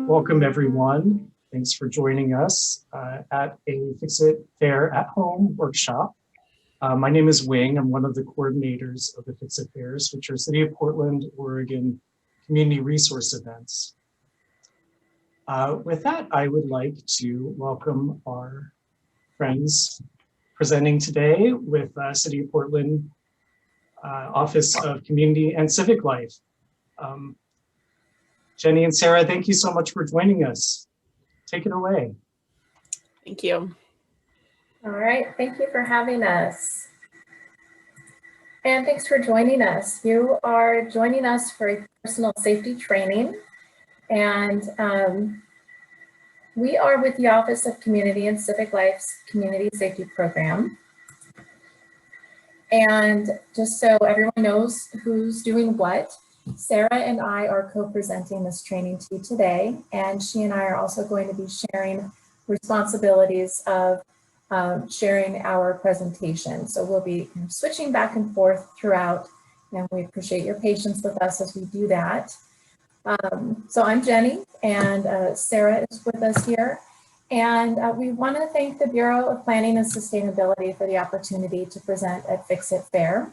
Welcome everyone. Thanks for joining us at a Fix-It Fair at Home workshop. My name is Wing. I'm one of the coordinators of the Fix-It Fairs, which are City of Portland, Oregon community resource events. With that, I would like to welcome our friends presenting today with City of Portland Office of Community and Civic Life. Jenny and Sarah, thank you so much for joining us. Take it away. Thank you. All right, thank you for having us. And thanks for joining us. You are joining us for a personal safety training. And we are with the Office of Community and Civic Life's Community Safety Program. And just so everyone knows who's doing what, Sarah and I are co-presenting this training to you today, and she and I are also going to be sharing responsibilities of sharing our presentation. So we'll be switching back and forth throughout, and we appreciate your patience with us as we do that. So I'm Jenny, and Sarah is with us here. And we want to thank the Bureau of Planning and Sustainability for the opportunity to present at Fix-It Fair.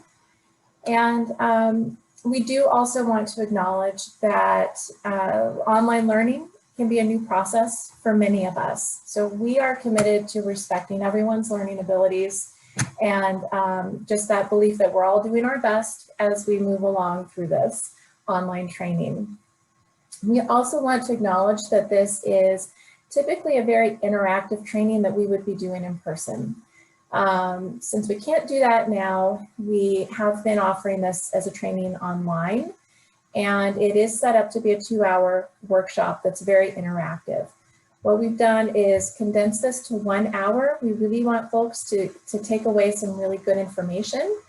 And we do also want to acknowledge that online learning can be a new process for many of us. So we are committed to respecting everyone's learning abilities and just that belief that we're all doing our best as we move along through this online training. We also want to acknowledge that this is typically a very interactive training that we would be doing in person. Since we can't do that now, we have been offering this as a training online, and it is set up to be a 2-hour workshop that's very interactive. What we've done is condense this to 1 hour. We really want folks to take away some really good information.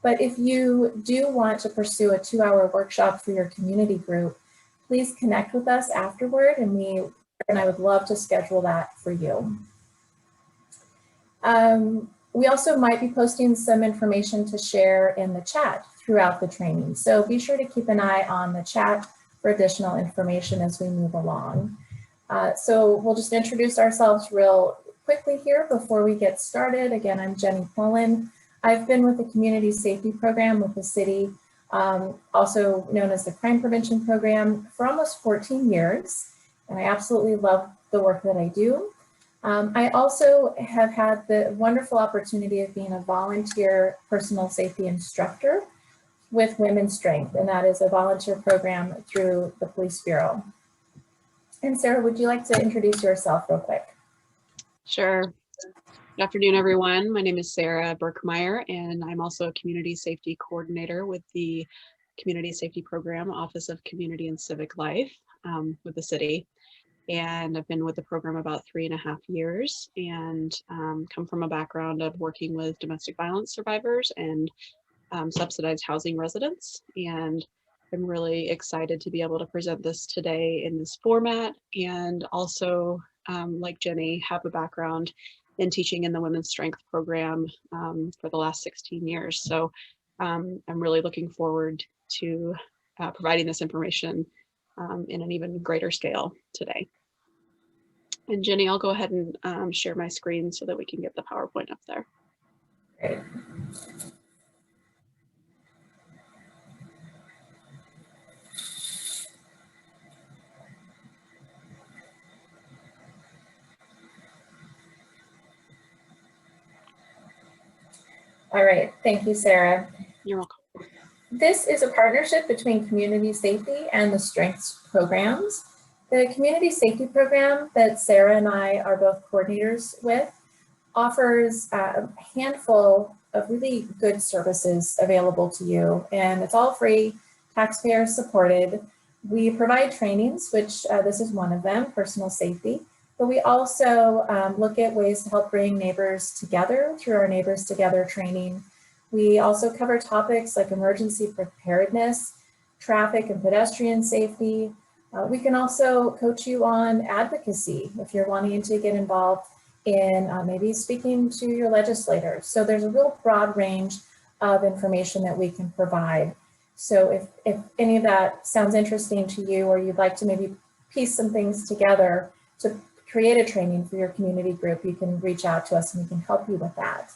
But if you do want to pursue a 2-hour workshop for your community group, please connect with us afterward, and I would love to schedule that for you. We also might be posting some information to share in the chat throughout the training. So be sure to keep an eye on the chat for additional information as we move along. So we'll just introduce ourselves real quickly here before we get started. Again, I'm Jenny Pullen. I've been with the Community Safety Program with the city, also known as the Crime Prevention Program, for almost 14 years. And I absolutely love the work that I do. I also have had the wonderful opportunity of being a volunteer personal safety instructor with Women's Strength, and that is a volunteer program through the Police Bureau. And Sarah, would you like to introduce yourself real quick? Sure. Good afternoon, everyone. My name is Sarah Berkmeyer, and I'm also a community safety coordinator with the Community Safety Program, Office of Community and Civic Life with the city. And I've been with the program about 3.5 years, and come from a background of working with domestic violence survivors and subsidized housing residents. And I'm really excited to be able to present this today in this format, and also, like Jenny, have a background in teaching in the Women's Strength program for the last 16 years. So I'm really looking forward to providing this information in an even greater scale today. And Jenny, I'll go ahead and share my screen so that we can get the PowerPoint up there. Great. All right, thank you, Sarah. You're welcome. This is a partnership between Community Safety and the Strengths programs. The Community Safety Program that Sarah and I are both coordinators with offers a handful of really good services available to you, and it's all free, taxpayer supported. We provide trainings, which this is one of them, personal safety, but we also look at ways to help bring neighbors together through our Neighbors Together training. We also cover topics like emergency preparedness, traffic and pedestrian safety. We can also coach you on advocacy if you're wanting to get involved in maybe speaking to your legislators. So there's a real broad range of information that we can provide. So if any of that sounds interesting to you, or you'd like to maybe piece some things together to create a training for your community group, you can reach out to us and we can help you with that.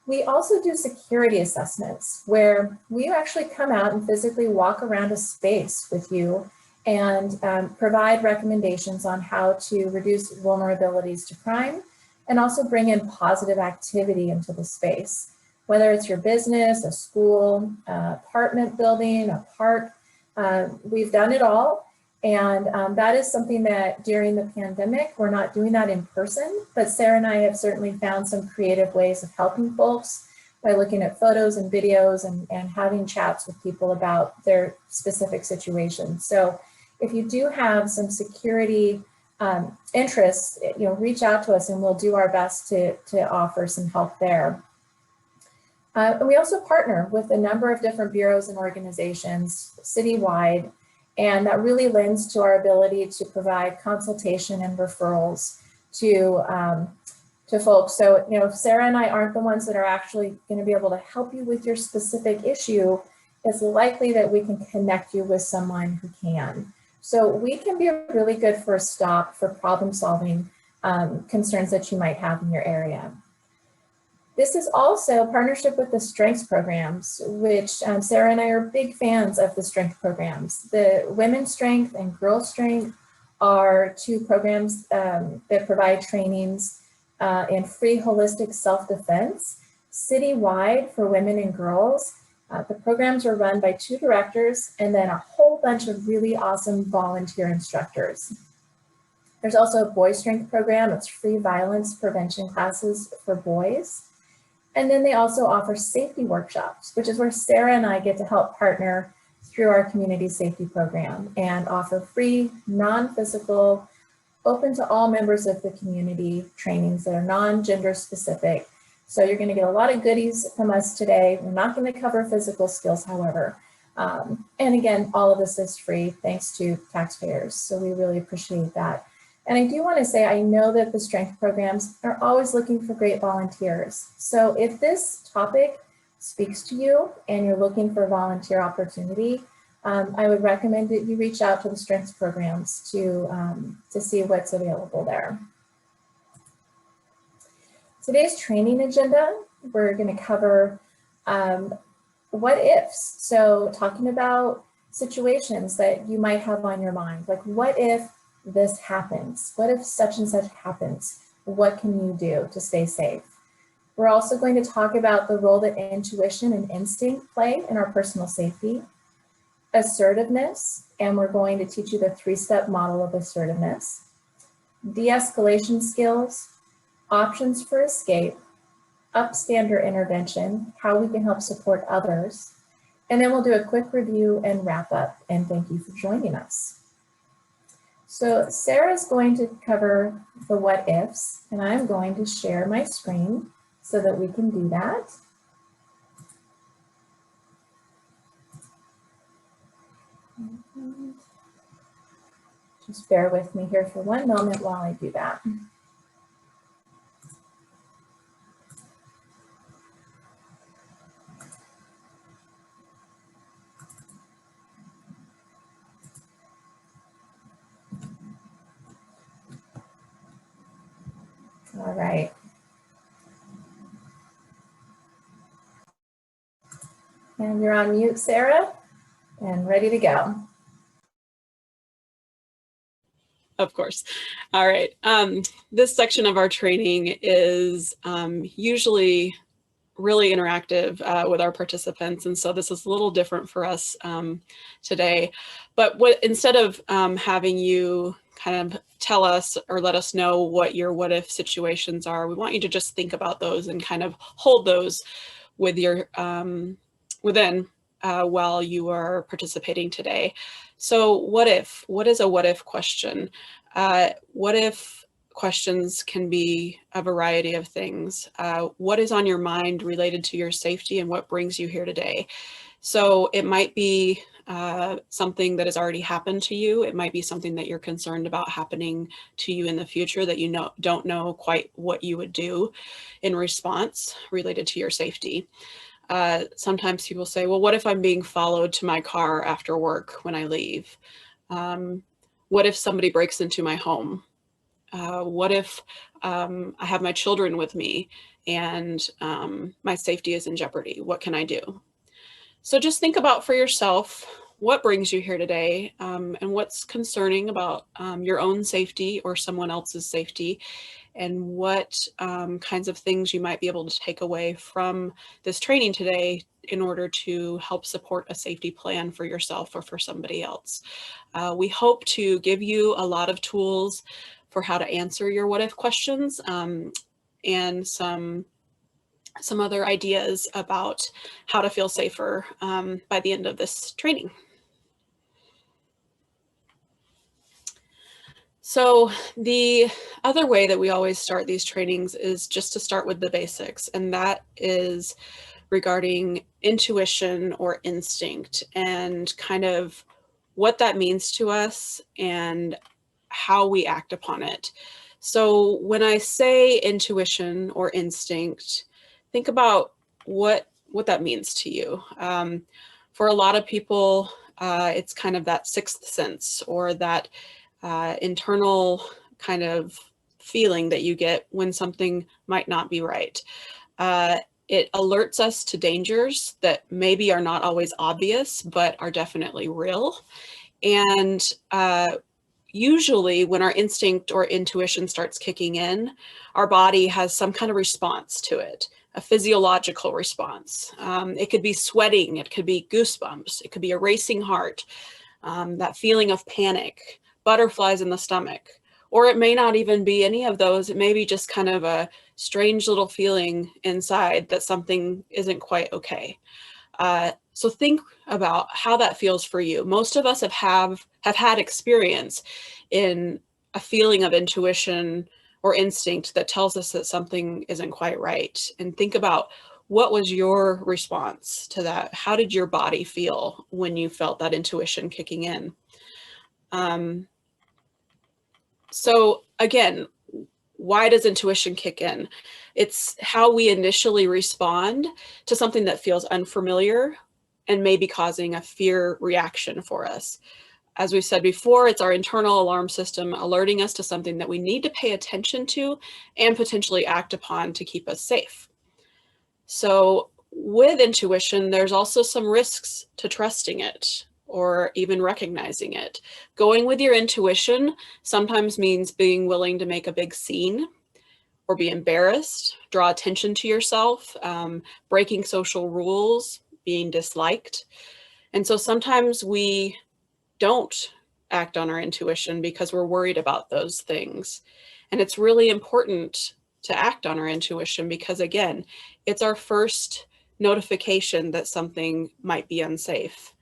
We also do security assessments where we actually come out and physically walk around a space with you and provide recommendations on how to reduce vulnerabilities to crime and also bring in positive activity into the space, whether it's your business, a school, apartment building, a park. We've done it all. And that is something that during the pandemic, we're not doing that in person, but Sarah and I have certainly found some creative ways of helping folks by looking at photos and videos and having chats with people about their specific situations. So if you do have some security interests, reach out to us and we'll do our best to offer some help there. And we also partner with a number of different bureaus and organizations citywide, and that really lends to our ability to provide consultation and referrals to folks. So, if Sarah and I aren't the ones that are actually going to be able to help you with your specific issue, it's likely that we can connect you with someone who can. So we can be a really good first stop for problem solving concerns that you might have in your area. This is also a partnership with the strengths programs, which Sarah and I are big fans of the strength programs. The Women's Strength and Girls Strength are two programs that provide trainings in free holistic self-defense citywide for women and girls. The programs are run by 2 directors and then a whole bunch of really awesome volunteer instructors. There's also a boys strength program. It's free violence prevention classes for boys. And then they also offer safety workshops, which is where Sarah and I get to help partner through our community safety program and offer free, non-physical, open to all members of the community trainings that are non-gender specific. So you're going to get a lot of goodies from us today. We're not going to cover physical skills, however. And again, all of this is free thanks to taxpayers. So we really appreciate that. And I do want to say, I know that the strength programs are always looking for great volunteers. So if this topic speaks to you and you're looking for a volunteer opportunity, I would recommend that you reach out to the strengths programs to see what's available there. Today's training agenda, we're going to cover what ifs. So talking about situations that you might have on your mind, like what if this happens? What if such and such happens? What can you do to stay safe? We're also going to talk about the role that intuition and instinct play in our personal safety, assertiveness, and we're going to teach you the 3-step model of assertiveness, de-escalation skills, options for escape, upstander intervention, how we can help support others, and then we'll do a quick review and wrap up, and thank you for joining us. So Sarah's going to cover the what ifs, and I'm going to share my screen so that we can do that. Just bear with me here for one moment while I do that. All right. And you're on mute, Sarah, and ready to go. Of course. All right. This section of our training is usually really interactive with our participants. And so this is a little different for us today. But instead of having you kind of tell us or let us know what your what if situations are, we want you to just think about those and kind of hold those with your within while you are participating today. So what if? What is a what if question? What if questions can be a variety of things. What is on your mind related to your safety and what brings you here today? So it might be something that has already happened to you. It might be something that you're concerned about happening to you in the future that you don't know quite what you would do in response related to your safety. Sometimes people say, well, what if I'm being followed to my car after work when I leave? What if somebody breaks into my home? What if I have my children with me and my safety is in jeopardy? What can I do? So just think about for yourself, what brings you here today, and what's concerning about your own safety or someone else's safety, and what kinds of things you might be able to take away from this training today in order to help support a safety plan for yourself or for somebody else. We hope to give you a lot of tools for how to answer your what if questions, and some other ideas about how to feel safer by the end of this training. So the other way that we always start these trainings is just to start with the basics, and that is regarding intuition or instinct and kind of what that means to us and how we act upon it. So when I say intuition or instinct, think about what that means to you. For a lot of people, it's kind of that sixth sense or that internal kind of feeling that you get when something might not be right. It alerts us to dangers that maybe are not always obvious, but are definitely real. And usually when our instinct or intuition starts kicking in, our body has some kind of response to it, a physiological response. It could be sweating, it could be goosebumps, it could be a racing heart, that feeling of panic, butterflies in the stomach, or it may not even be any of those. It may be just kind of a strange little feeling inside that something isn't quite okay. So think about how that feels for you. Most of us have had experience in a feeling of intuition or instinct that tells us that something isn't quite right. And think about, what was your response to that? How did your body feel when you felt that intuition kicking in? So again, why does intuition kick in? It's how we initially respond to something that feels unfamiliar and may be causing a fear reaction for us. As we said before, it's our internal alarm system alerting us to something that we need to pay attention to and potentially act upon to keep us safe. So with intuition, there's also some risks to trusting it or even recognizing it. Going with your intuition sometimes means being willing to make a big scene or be embarrassed, draw attention to yourself, breaking social rules, being disliked. And so sometimes we don't act on our intuition because we're worried about those things. And it's really important to act on our intuition because, again, it's our first notification that something might be unsafe.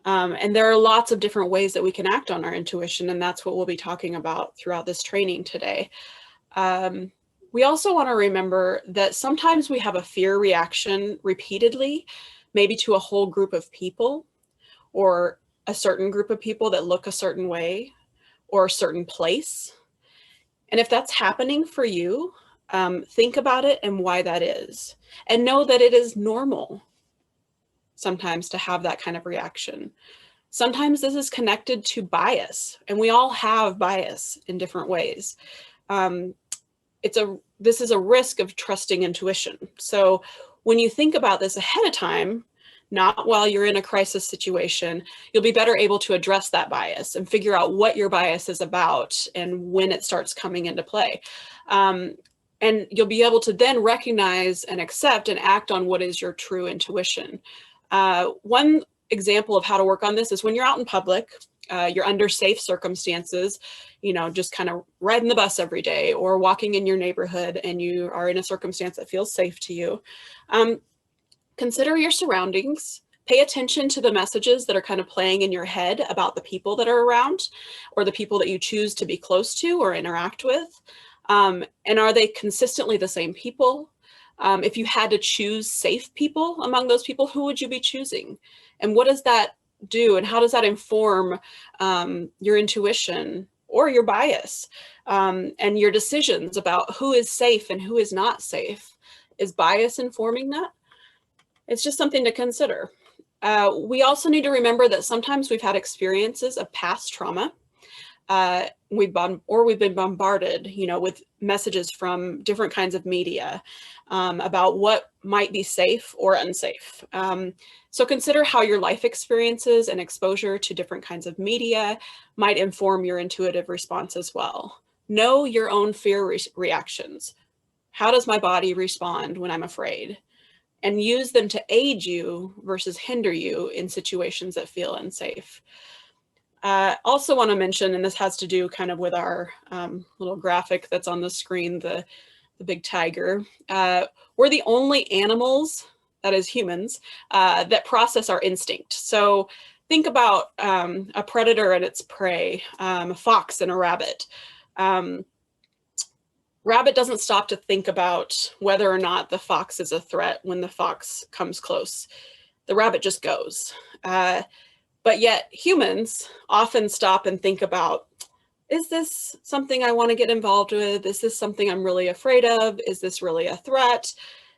And there are lots of different ways that we can act on our intuition, and that's what we'll be talking about throughout this training today. We also want to remember that sometimes we have a fear reaction repeatedly, maybe to a whole group of people or a certain group of people that look a certain way or a certain place. And if that's happening for you, think about it and why that is, and know that it is normal sometimes to have that kind of reaction. Sometimes this is connected to bias, and we all have bias in different ways. This is a risk of trusting intuition. So when you think about this ahead of time, not while you're in a crisis situation, you'll be better able to address that bias and figure out what your bias is about and when it starts coming into play. And you'll be able to then recognize and accept and act on what is your true intuition. One example of how to work on this is when you're out in public, you're under safe circumstances, just kind of riding the bus every day or walking in your neighborhood and you are in a circumstance that feels safe to you. Consider your surroundings. Pay attention to the messages that are kind of playing in your head about the people that are around or the people that you choose to be close to or interact with. And are they consistently the same people? If you had to choose safe people among those people, who would you be choosing? And what does that do? And how does that inform your intuition or your bias and your decisions about who is safe and who is not safe? Is bias informing that? It's just something to consider. We also need to remember that sometimes we've had experiences of past trauma we've been bombarded, with messages from different kinds of media about what might be safe or unsafe. So consider how your life experiences and exposure to different kinds of media might inform your intuitive response as well. Know your own fear reactions. How does my body respond when I'm afraid? And use them to aid you versus hinder you in situations that feel unsafe. Also want to mention, and this has to do kind of with our little graphic that's on the screen, the big tiger. We're the only animals, that is humans, that process our instinct. So think about a predator and its prey, a fox and a rabbit. Rabbit doesn't stop to think about whether or not the fox is a threat when the fox comes close. The rabbit just goes. But yet humans often stop and think about, is this something I want to get involved with? Is this something I'm really afraid of? Is this really a threat?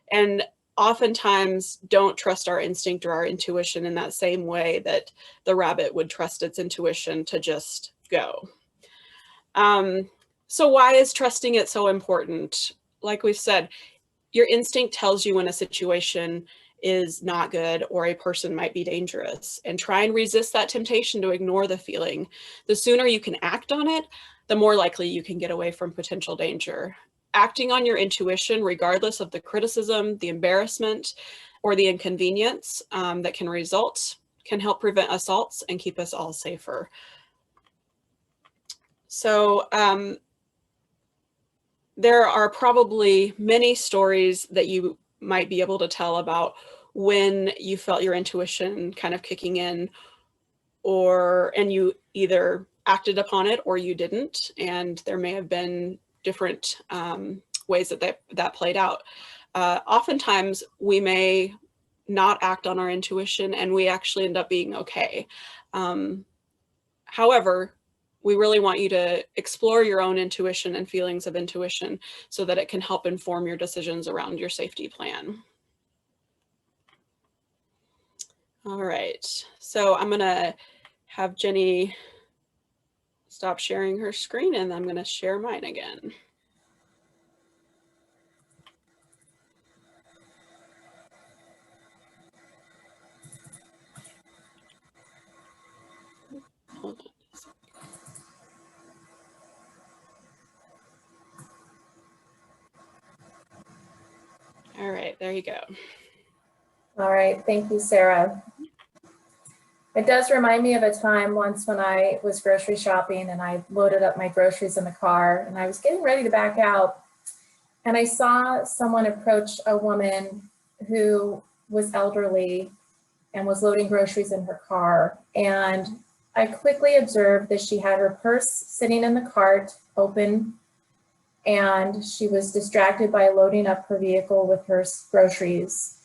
And oftentimes don't trust our instinct or our intuition in that same way that the rabbit would trust its intuition to just go. So why is trusting it so important? Like we've said, your instinct tells you when a situation is not good or a person might be dangerous, and try and resist that temptation to ignore the feeling. The sooner you can act on it, the more likely you can get away from potential danger. Acting on your intuition, regardless of the criticism, the embarrassment, or the inconvenience that can result, can help prevent assaults and keep us all safer. So there are probably many stories that you might be able to tell about when you felt your intuition kind of kicking in, and you either acted upon it or you didn't. And there may have been different ways that played out. Oftentimes we may not act on our intuition and we actually end up being okay. However, we really want you to explore your own intuition and feelings of intuition so that it can help inform your decisions around your safety plan. All right, so I'm gonna have Jenny stop sharing her screen and I'm gonna share mine again. Hold on. All right, there you go. All right, thank you, Sarah. It does remind me of a time once when I was grocery shopping and I loaded up my groceries in the car and I was getting ready to back out, and I saw someone approach a woman who was elderly and was loading groceries in her car. And I quickly observed that she had her purse sitting in the cart open, and she was distracted by loading up her vehicle with her groceries.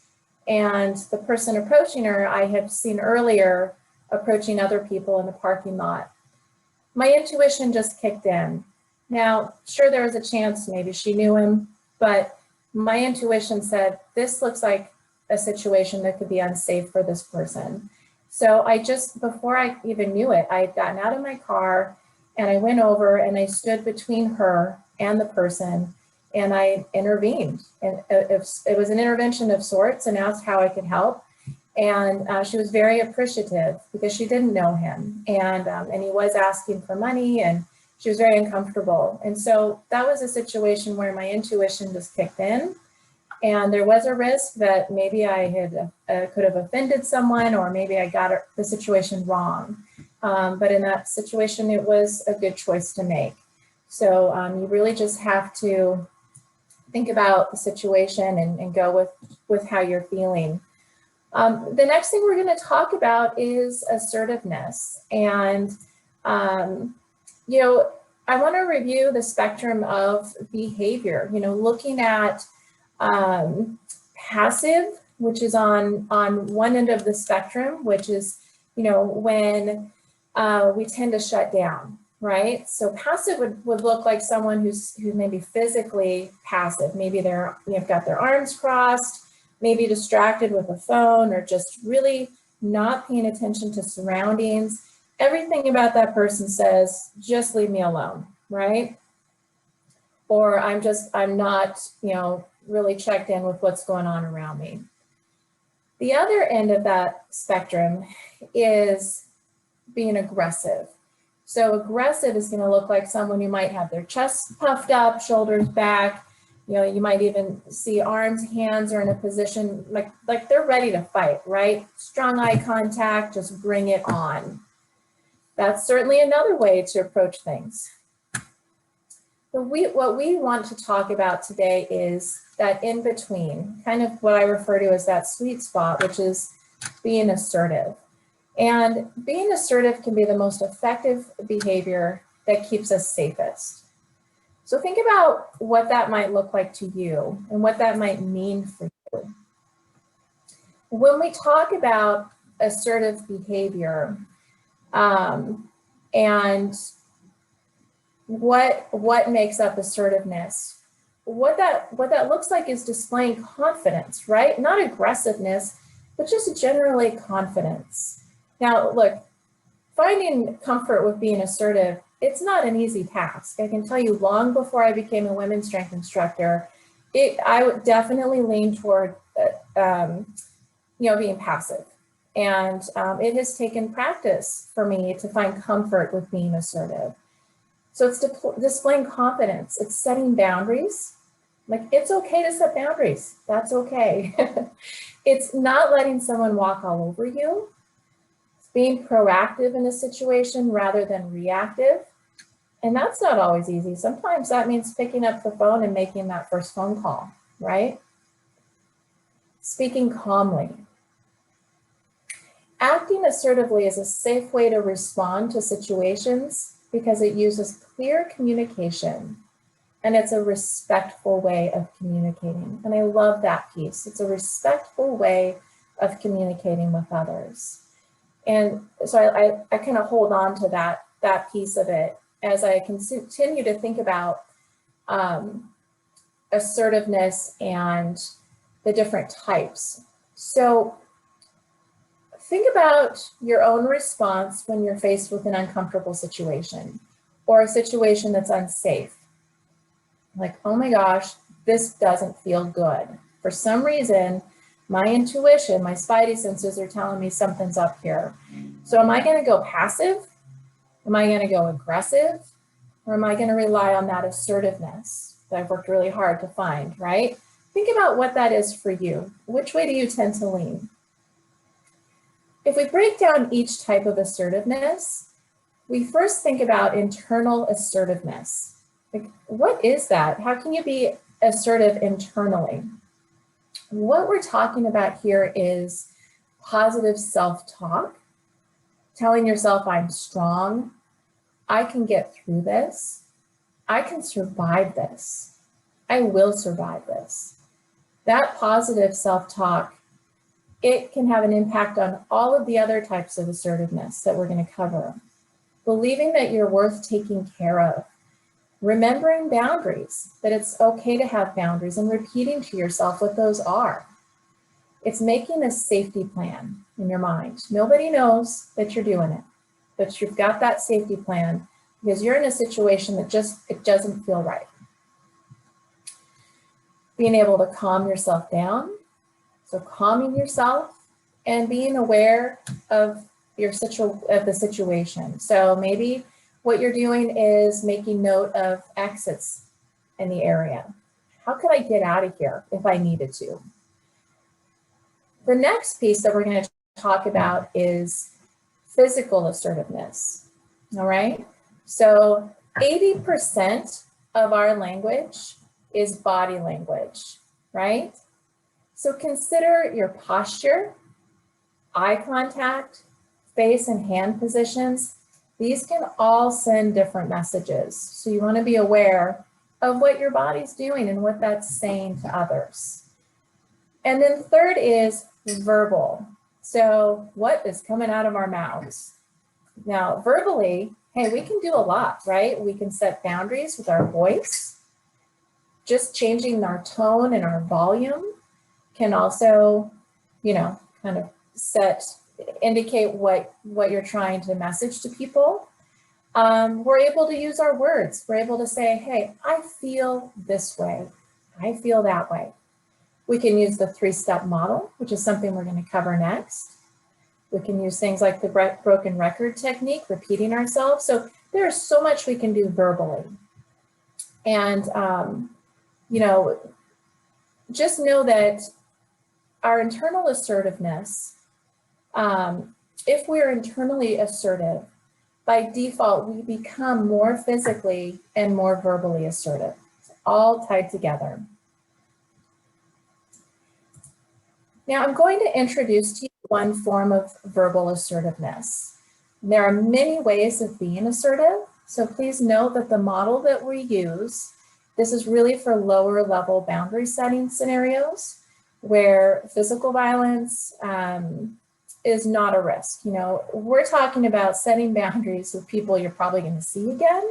And the person approaching her, I had seen earlier approaching other people in the parking lot. My intuition just kicked in. Now, sure, there was a chance maybe she knew him, but my intuition said, this looks like a situation that could be unsafe for this person. So I just, before I even knew it, I had gotten out of my car and I went over and I stood between her and the person and I intervened. And it was an intervention of sorts, and asked how I could help. And she was very appreciative because she didn't know him, and he was asking for money, and she was very uncomfortable. And so that was a situation where my intuition just kicked in, and there was a risk that maybe I had could have offended someone, or maybe I got the situation wrong. But in that situation, it was a good choice to make. So you really just have to think about the situation and go with how you're feeling. The next thing we're going to talk about is assertiveness. And, you know, I want to review the spectrum of behavior, looking at passive, which is on one end of the spectrum, which is, when we tend to shut down, right? So passive would look like someone who may be physically passive. Maybe they've got their arms crossed, maybe distracted with a phone, or just really not paying attention to surroundings. everything about that person says, just leave me alone, right? Or I'm not, really checked in with what's going on around me. The other end of that spectrum is being aggressive. So aggressive is going to look like someone who might have their chest puffed up, shoulders back. You might even see arms, hands are in a position like they're ready to fight, right? Strong eye contact, just bring it on. That's certainly another way to approach things. But what we want to talk about today is that in between, kind of what I refer to as that sweet spot, which is being assertive. And being assertive can be the most effective behavior that keeps us safest. So think about what that might look like to you and what that might mean for you. When we talk about assertive behavior, and what makes up assertiveness, what that looks like is displaying confidence, right? Not aggressiveness, but just generally confidence. Now, look, finding comfort with being assertive, it's not an easy task. I can tell you, long before I became a women's strength instructor, I would definitely lean toward, being passive. And it has taken practice for me to find comfort with being assertive. So it's displaying confidence. It's setting boundaries. Like, it's okay to set boundaries. That's okay. It's not letting someone walk all over you. It's being proactive in a situation rather than reactive. And that's not always easy. Sometimes that means picking up the phone and making that first phone call, right? Speaking calmly. Acting assertively is a safe way to respond to situations because it uses clear communication and it's a respectful way of communicating. And I love that piece. It's a respectful way of communicating with others. And so I kind of hold on to that piece of it as I continue to think about assertiveness and the different types. So think about your own response when you're faced with an uncomfortable situation or a situation that's unsafe. Like, oh my gosh, this doesn't feel good. For some reason, my intuition, my spidey senses are telling me something's up here. So am I going to go passive? Am I going to go aggressive? Or am I going to rely on that assertiveness that I've worked really hard to find, right? Think about what that is for you. Which way do you tend to lean? If we break down each type of assertiveness, we first think about internal assertiveness. Like, what is that? How can you be assertive internally? What we're talking about here is positive self-talk, telling yourself, I'm strong, I can get through this, I can survive this, I will survive this. That positive self-talk, it can have an impact on all of the other types of assertiveness that we're going to cover. Believing that you're worth taking care of. Remembering boundaries, that it's okay to have boundaries and repeating to yourself what those are. It's making a safety plan in your mind. Nobody knows that you're doing it, but you've got that safety plan because you're in a situation that it doesn't feel right. Being able to calm yourself down. So calming yourself and being aware of the situation. So maybe what you're doing is making note of exits in the area. How could I get out of here if I needed to? The next piece that we're going to talk about is physical assertiveness. All right. So 80% of our language is body language, right? So consider your posture, eye contact, face and hand positions. These can all send different messages. So you want to be aware of what your body's doing and what that's saying to others. And then third is verbal. So what is coming out of our mouths? Now, verbally, hey, we can do a lot, right? We can set boundaries with our voice. Just changing our tone and our volume can also, kind of set indicate what you're trying to message to people. We're able to use our words. We're able to say, hey, I feel this way. I feel that way. We can use the 3-step model, which is something we're going to cover next. We can use things like the broken record technique, repeating ourselves. So there's so much we can do verbally. And, you know, just know that our internal assertiveness, if we're internally assertive, by default, we become more physically and more verbally assertive, all tied together. Now, I'm going to introduce to you one form of verbal assertiveness. There are many ways of being assertive, so please note that the model that we use, this is really for lower level boundary setting scenarios where physical violence is not a risk. You know, we're talking about setting boundaries with people you're probably going to see again,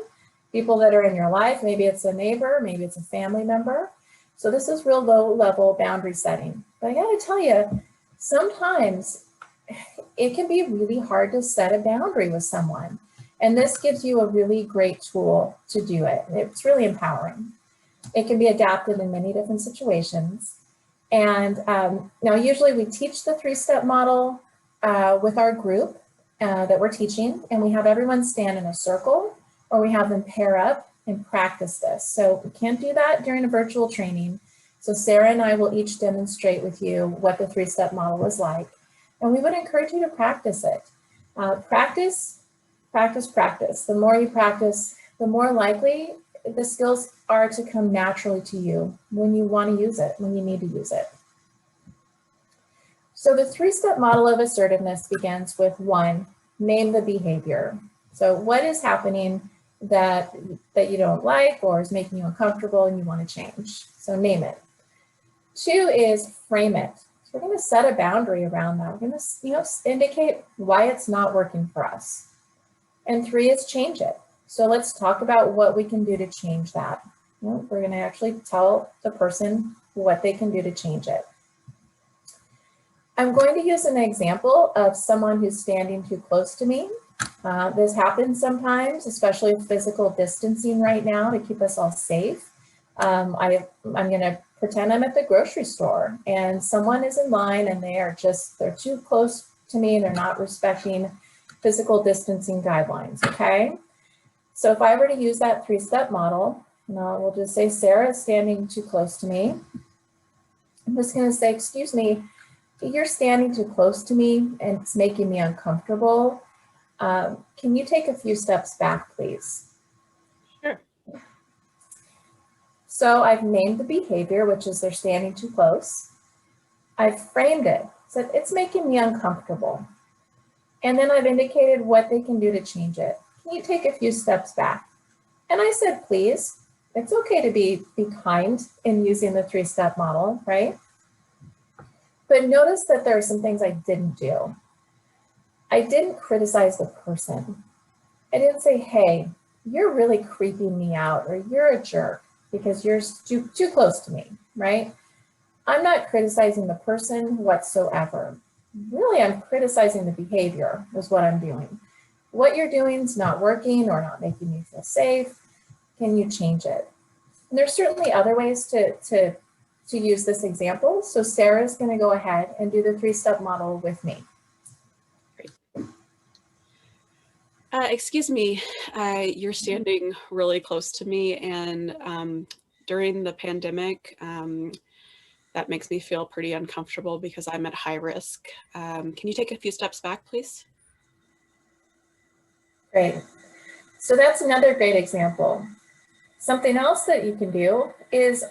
people that are in your life. Maybe it's a neighbor, maybe it's a family member. So this is real low level boundary setting. But I got to tell you, sometimes it can be really hard to set a boundary with someone. And this gives you a really great tool to do it. It's really empowering. It can be adapted in many different situations. And now usually we teach the 3-step model with our group that we're teaching, and we have everyone stand in a circle, or we have them pair up and practice this. So we can't do that during a virtual training. So Sarah and I will each demonstrate with you what the 3-step model is like. And we would encourage you to practice it. Practice, practice, practice. The more you practice, the more likely the skills are to come naturally to you when you want to use it, when you need to use it. So the 3-step model of assertiveness begins with 1, name the behavior. So what is happening that you don't like or is making you uncomfortable and you want to change? So name it. 2 is frame it. So we're going to set a boundary around that. We're going to indicate why it's not working for us. And 3 is change it. So let's talk about what we can do to change that. We're going to actually tell the person what they can do to change it. I'm going to use an example of someone who's standing too close to me. This happens sometimes, especially with physical distancing right now to keep us all safe. I'm going to pretend I'm at the grocery store and someone is in line and they're too close to me and they're not respecting physical distancing guidelines, okay? So if I were to use that 3-step model, we'll just say Sarah is standing too close to me. I'm just going to say, excuse me, you're standing too close to me and it's making me uncomfortable. Can you take a few steps back, please? Sure. So I've named the behavior, which is they're standing too close. I've framed it, said it's making me uncomfortable. And then I've indicated what they can do to change it. Can you take a few steps back? And I said, please. It's okay to be kind in using the 3-step model, right? But notice that there are some things I didn't do. I didn't criticize the person. I didn't say, hey, you're really creeping me out, or you're a jerk because you're too close to me, right? I'm not criticizing the person whatsoever. Really, I'm criticizing the behavior is what I'm doing. What you're doing is not working or not making me feel safe. Can you change it? And there's certainly other ways to use this example. So Sarah's going to go ahead and do the 3-step model with me. Excuse me, you're standing really close to me, and during the pandemic, that makes me feel pretty uncomfortable because I'm at high risk. Can you take a few steps back, please? Great. So that's another great example. Something else that you can do is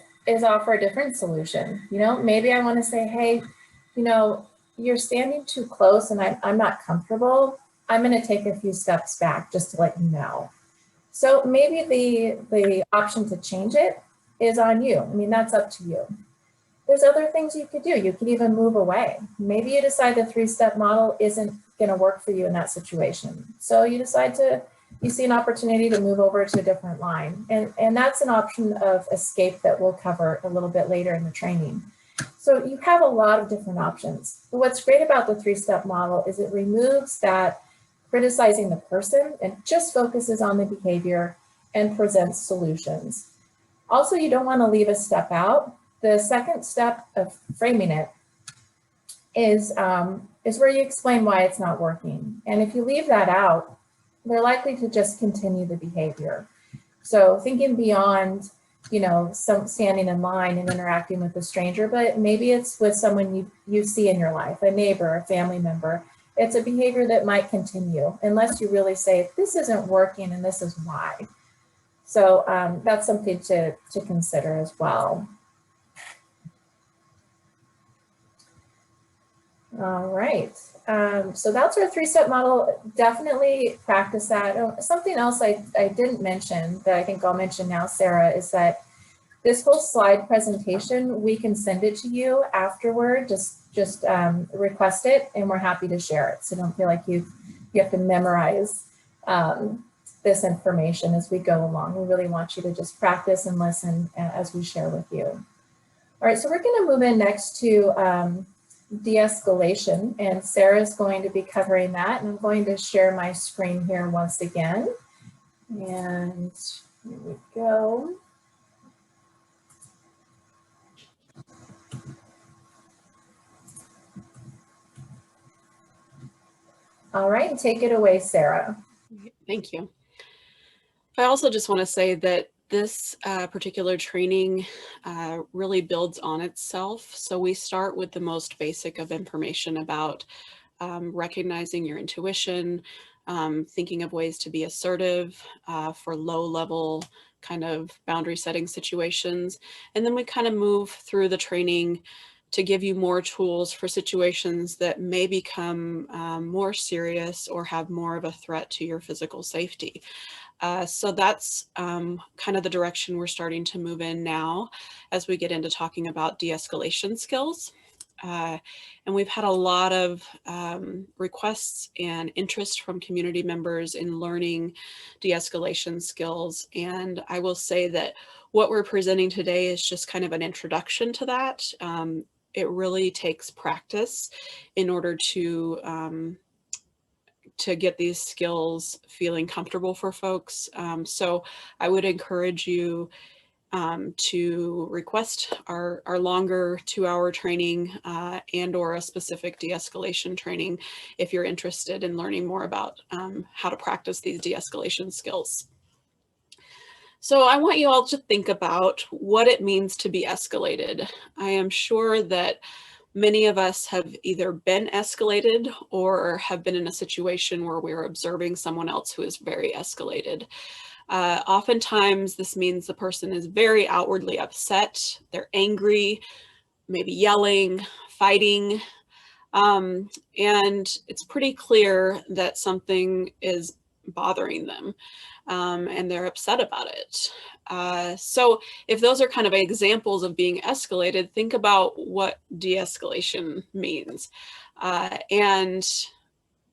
offer a different solution. Maybe I want to say, hey, you're standing too close and I'm not comfortable. I'm going to take a few steps back just to let you know. So maybe the option to change it is on you. I mean, that's up to you. There's other things you could do. You could even move away. Maybe you decide the 3-step model isn't going to work for you in that situation. So you decide you see an opportunity to move over to a different line. And that's an option of escape that we'll cover a little bit later in the training. So you have a lot of different options. But what's great about the three-step model is it removes that criticizing the person and just focuses on the behavior and presents solutions. Also, you don't want to leave a step out. The second step of framing it is where you explain why it's not working. And if you leave that out, they're likely to just continue the behavior. So thinking beyond, some standing in line and interacting with a stranger, but maybe it's with someone you see in your life, a neighbor, a family member. It's a behavior that might continue unless you really say, this isn't working and this is why. So that's something to consider as well. All right, so that's our three-step model. Definitely practice that. Something else I didn't mention that I think I'll mention now, Sarah, is that this whole slide presentation, we can send it to you afterward. Just request it and we're happy to share it. So don't feel like you have to memorize this information as we go along. We really want you to just practice and listen as we share with you. All right, so we're going to move in next to de-escalation, and Sarah's going to be covering that. And I'm going to share my screen here once again. And here we go. All right, take it away, Sarah. Thank you. I also just want to say that this particular training really builds on itself. So we start with the most basic of information about recognizing your intuition, thinking of ways to be assertive for low-level kind of boundary setting situations. And then we kind of move through the training to give you more tools for situations that may become more serious or have more of a threat to your physical safety. So that's kind of the direction we're starting to move in now as we get into talking about de-escalation skills. And we've had a lot of requests and interest from community members in learning de-escalation skills. And I will say that what we're presenting today is just kind of an introduction to that. It really takes practice in order to get these skills feeling comfortable for folks. So I would encourage you to request our longer 2-hour training and or a specific de-escalation training if you're interested in learning more about how to practice these de-escalation skills. So I want you all to think about what it means to be escalated. I am sure that many of us have either been escalated or have been in a situation where we're observing someone else who is very escalated. Oftentimes this means the person is very outwardly upset, they're angry, maybe yelling, fighting, and it's pretty clear that something is bothering them and they're upset about it. So if those are kind of examples of being escalated, think about what de-escalation means. And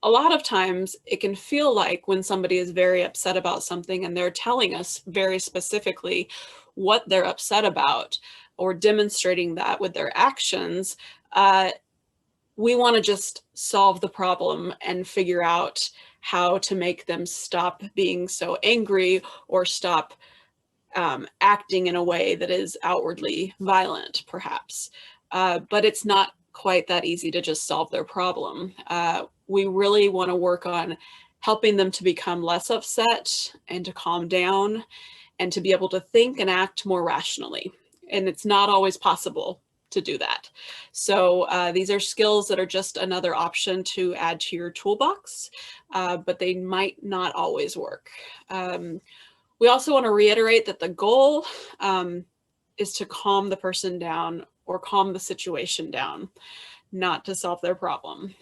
a lot of times it can feel like when somebody is very upset about something and they're telling us very specifically what they're upset about or demonstrating that with their actions, we want to just solve the problem and figure out how to make them stop being so angry or stop acting in a way that is outwardly violent, perhaps. But it's not quite that easy to just solve their problem. We really want to work on helping them to become less upset and to calm down and to be able to think and act more rationally. And it's not always possible to do that. So these are skills that are just another option to add to your toolbox, but they might not always work. We also want to reiterate that the goal is to calm the person down or calm the situation down, not to solve their problem.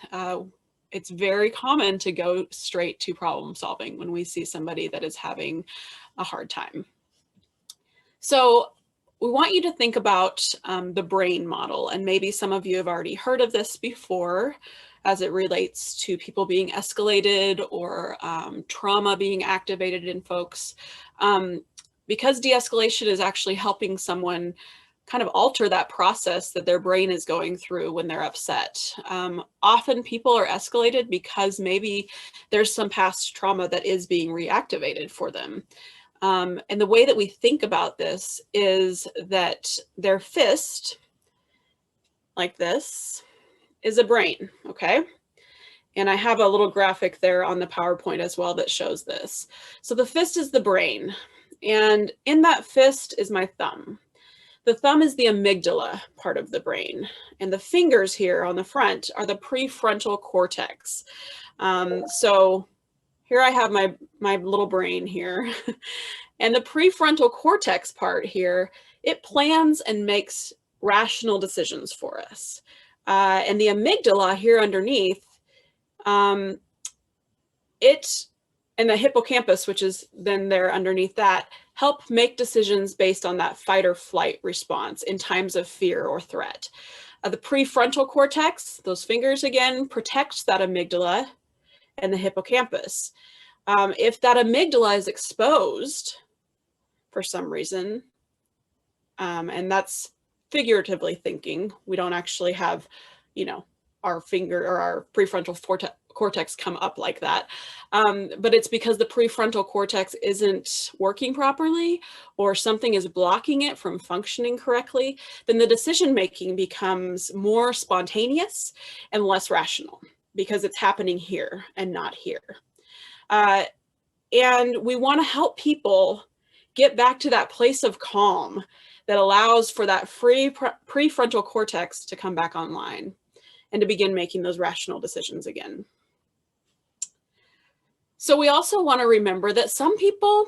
It's very common to go straight to problem solving when we see somebody that is having a hard time. So we want you to think about the brain model, and maybe some of you have already heard of this before as it relates to people being escalated or trauma being activated in folks. Because de-escalation is actually helping someone kind of alter that process that their brain is going through when they're upset. Often people are escalated because maybe there's some past trauma that is being reactivated for them. And the way that we think about this is that their fist, like this, is a brain, okay? And I have a little graphic there on the PowerPoint as well that shows this. So the fist is the brain, and in that fist is my thumb. The thumb is the amygdala part of the brain, and the fingers here on the front are the prefrontal cortex. So here I have my little brain here, and the prefrontal cortex part here, it plans and makes rational decisions for us. And the amygdala here underneath, it and the hippocampus, which is then there underneath that, help make decisions based on that fight or flight response in times of fear or threat. The prefrontal cortex, those fingers again, protects that amygdala and the hippocampus. If that amygdala is exposed for some reason, and that's figuratively thinking, we don't actually have, you know, our finger or our prefrontal cortex come up like that. But it's because the prefrontal cortex isn't working properly or something is blocking it from functioning correctly, then the decision-making becomes more spontaneous and less rational because it's happening here and not here. And we want to help people get back to that place of calm that allows for that free prefrontal cortex to come back online and to begin making those rational decisions again. So we also want to remember that some people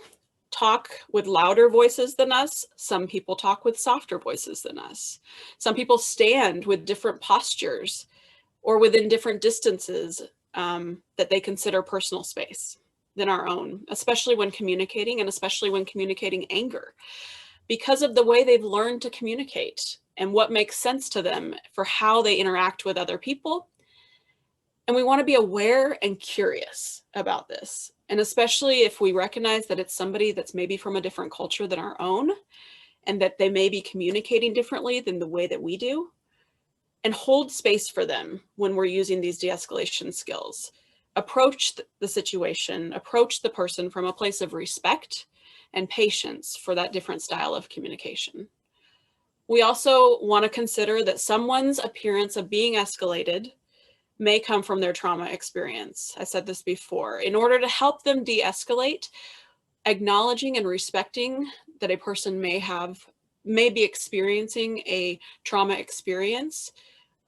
talk with louder voices than us. Some people talk with softer voices than us. Some people stand with different postures or within different distances that they consider personal space than our own, especially when communicating, and especially when communicating anger, because of the way they've learned to communicate and what makes sense to them for how they interact with other people. And we want to be aware and curious about this. And especially if we recognize that it's somebody that's maybe from a different culture than our own, and that they may be communicating differently than the way that we do, and hold space for them when we're using these de-escalation skills. Approach the situation, approach the person from a place of respect and patience for that different style of communication. We also want to consider that someone's appearance of being escalated may come from their trauma experience. I said this before. In order to help them de-escalate, acknowledging and respecting that a person may be experiencing a trauma experience,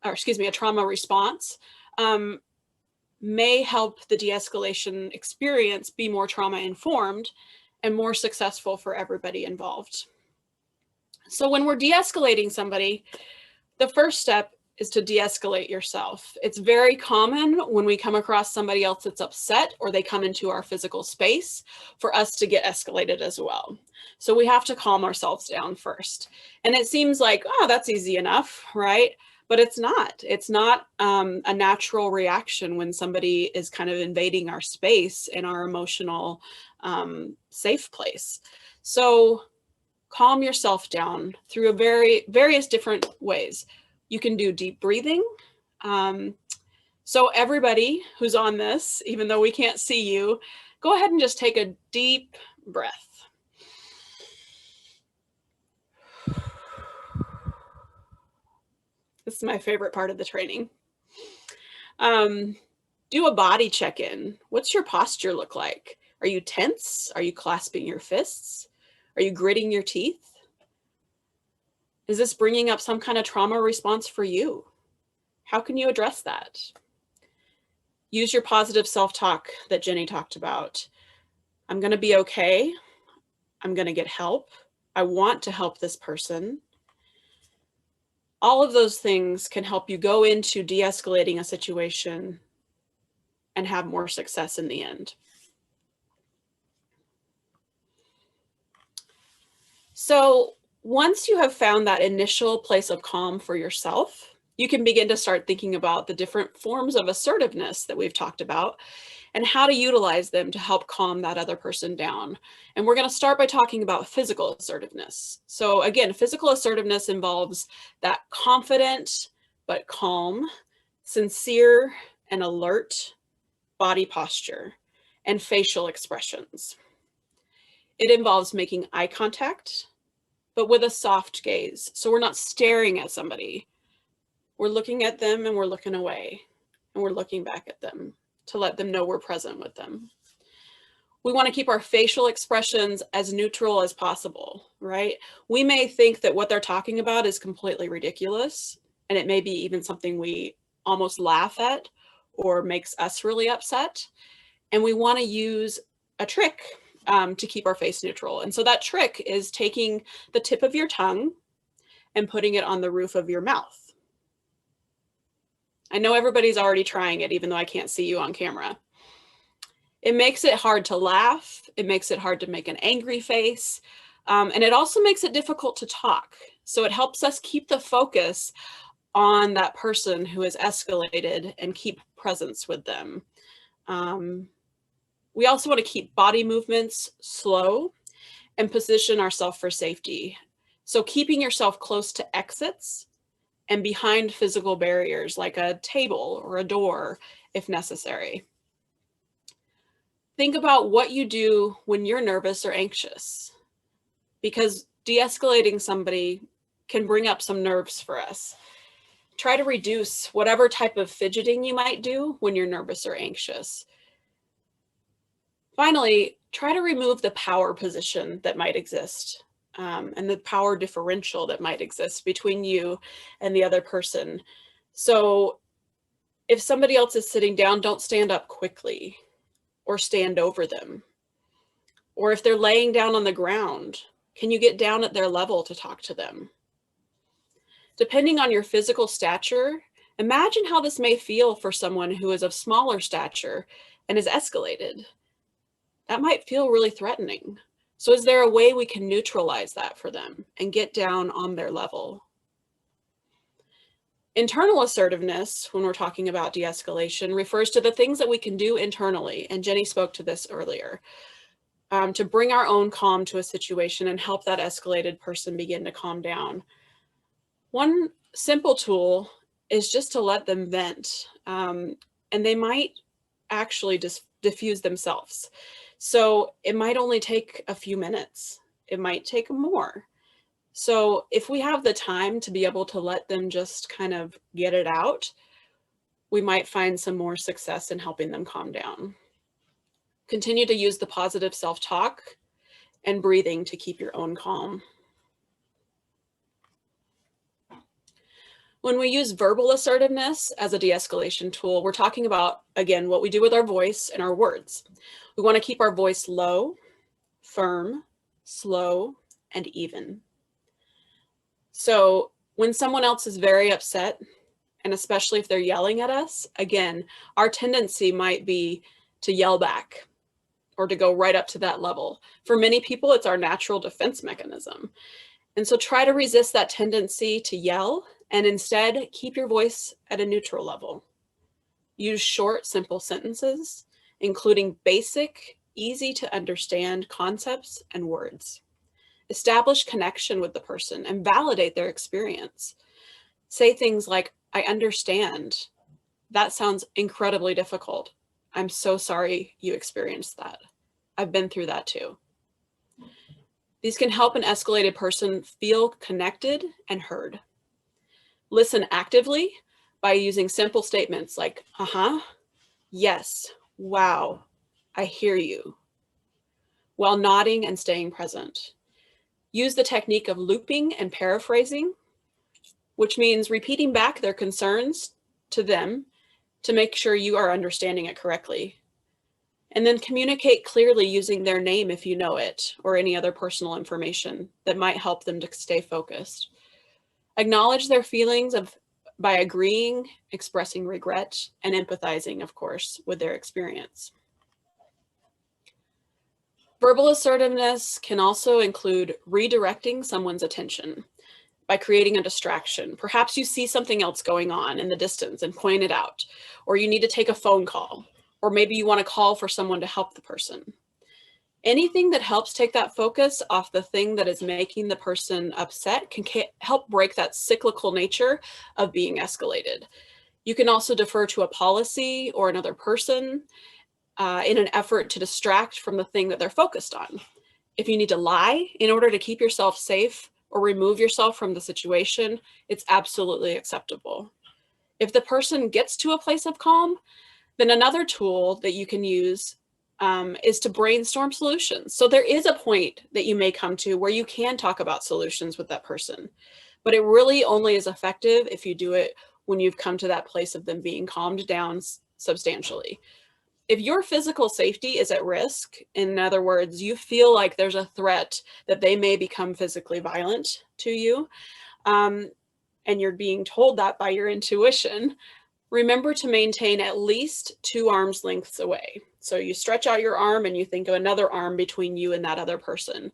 or excuse me, a trauma response, may help the de-escalation experience be more trauma informed and more successful for everybody involved. So when we're de-escalating somebody, the first step is to de-escalate yourself. It's very common when we come across somebody else that's upset or they come into our physical space for us to get escalated as well. So we have to calm ourselves down first. And it seems like, oh, that's easy enough, right? But it's not. It's not a natural reaction when somebody is kind of invading our space in our emotional safe place. So calm yourself down through various different ways. You can do deep breathing. So everybody who's on this, even though we can't see you, go ahead and just take a deep breath. This is my favorite part of the training. Do a body check-in. What's your posture look like? Are you tense? Are you clasping your fists? Are you gritting your teeth? Is this bringing up some kind of trauma response for you? How can you address that? Use your positive self-talk that Jenny talked about. I'm going to be okay. I'm going to get help. I want to help this person. All of those things can help you go into de-escalating a situation and have more success in the end. So once you have found that initial place of calm for yourself, you can begin to start thinking about the different forms of assertiveness that we've talked about and how to utilize them to help calm that other person down. And we're going to start by talking about physical assertiveness. So again, physical assertiveness involves that confident but calm, sincere and alert body posture and facial expressions. It involves making eye contact, but with a soft gaze. So we're not staring at somebody. We're looking at them and we're looking away, and we're looking back at them to let them know we're present with them. We want to keep our facial expressions as neutral as possible, right? We may think that what they're talking about is completely ridiculous, and it may be even something we almost laugh at or makes us really upset. And we want to use a trick to keep our face neutral. And so that trick is taking the tip of your tongue and putting it on the roof of your mouth. I know everybody's already trying it, even though I can't see you on camera. It makes it hard to laugh. It makes it hard to make an angry face. And it also makes it difficult to talk. So it helps us keep the focus on that person who has escalated and keep presence with them. We also want to keep body movements slow and position ourselves for safety. So keeping yourself close to exits and behind physical barriers like a table or a door if necessary. Think about what you do when you're nervous or anxious, because de-escalating somebody can bring up some nerves for us. Try to reduce whatever type of fidgeting you might do when you're nervous or anxious. Finally, try to remove the power position that might exist and the power differential that might exist between you and the other person. So if somebody else is sitting down, don't stand up quickly or stand over them. Or if they're laying down on the ground, can you get down at their level to talk to them? Depending on your physical stature, imagine how this may feel for someone who is of smaller stature and is escalated. That might feel really threatening. So is there a way we can neutralize that for them and get down on their level? Internal assertiveness, when we're talking about de-escalation, refers to the things that we can do internally. And Jenny spoke to this earlier, to bring our own calm to a situation and help that escalated person begin to calm down. One simple tool is just to let them vent, and they might actually just diffuse themselves. So it might only take a few minutes. It might take more. So if we have the time to be able to let them just kind of get it out, we might find some more success in helping them calm down. Continue to use the positive self-talk and breathing to keep your own calm. When we use verbal assertiveness as a de-escalation tool, we're talking about, again, what we do with our voice and our words. We want to keep our voice low, firm, slow, and even. So when someone else is very upset, and especially if they're yelling at us, again, our tendency might be to yell back or to go right up to that level. For many people, it's our natural defense mechanism. And so try to resist that tendency to yell and instead keep your voice at a neutral level. Use short, simple sentences, including basic, easy to understand concepts and words. Establish connection with the person and validate their experience. Say things like, I understand. That sounds incredibly difficult. I'm so sorry you experienced that. I've been through that too. These can help an escalated person feel connected and heard. Listen actively by using simple statements like, yes, wow, I hear you, while nodding and staying present. Use the technique of looping and paraphrasing, which means repeating back their concerns to them to make sure you are understanding it correctly. And then communicate clearly using their name if you know it, or any other personal information that might help them to stay focused. Acknowledge their feelings by agreeing, expressing regret, and empathizing, of course, with their experience. Verbal assertiveness can also include redirecting someone's attention by creating a distraction. Perhaps you see something else going on in the distance and point it out, or you need to take a phone call, or maybe you want to call for someone to help the person. Anything that helps take that focus off the thing that is making the person upset can help break that cyclical nature of being escalated. You can also defer to a policy or another person in an effort to distract from the thing that they're focused on. If you need to lie in order to keep yourself safe or remove yourself from the situation, it's absolutely acceptable. If the person gets to a place of calm, then another tool that you can use is to brainstorm solutions. So there is a point that you may come to where you can talk about solutions with that person, but it really only is effective if you do it when you've come to that place of them being calmed down substantially. If your physical safety is at risk, in other words, you feel like there's a threat that they may become physically violent to you, and you're being told that by your intuition, remember to maintain at least 2 arms lengths away. So you stretch out your arm and you think of another arm between you and that other person.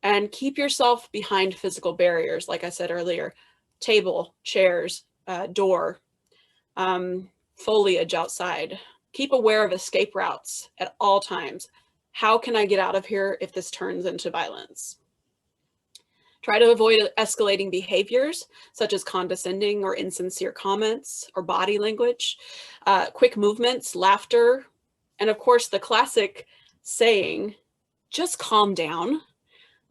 And keep yourself behind physical barriers, like I said earlier, table, chairs, door, foliage outside. Keep aware of escape routes at all times. How can I get out of here if this turns into violence? Try to avoid escalating behaviors such as condescending or insincere comments or body language, quick movements, laughter, and of course the classic saying, just calm down,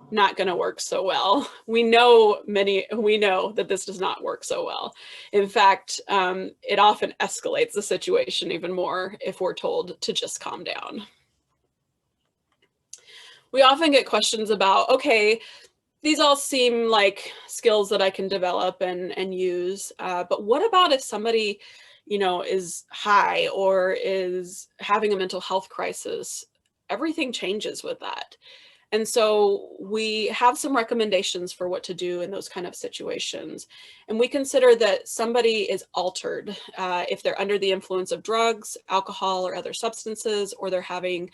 not going to work so well. We know that this does not work so well. In fact, it often escalates the situation even more if we're told to just calm down. We often get questions about, okay, these all seem like skills that I can develop and use, but what about if somebody, is high or is having a mental health crisis? Everything changes with that. And so we have some recommendations for what to do in those kind of situations. And we consider that somebody is altered if they're under the influence of drugs, alcohol, or other substances, or they're having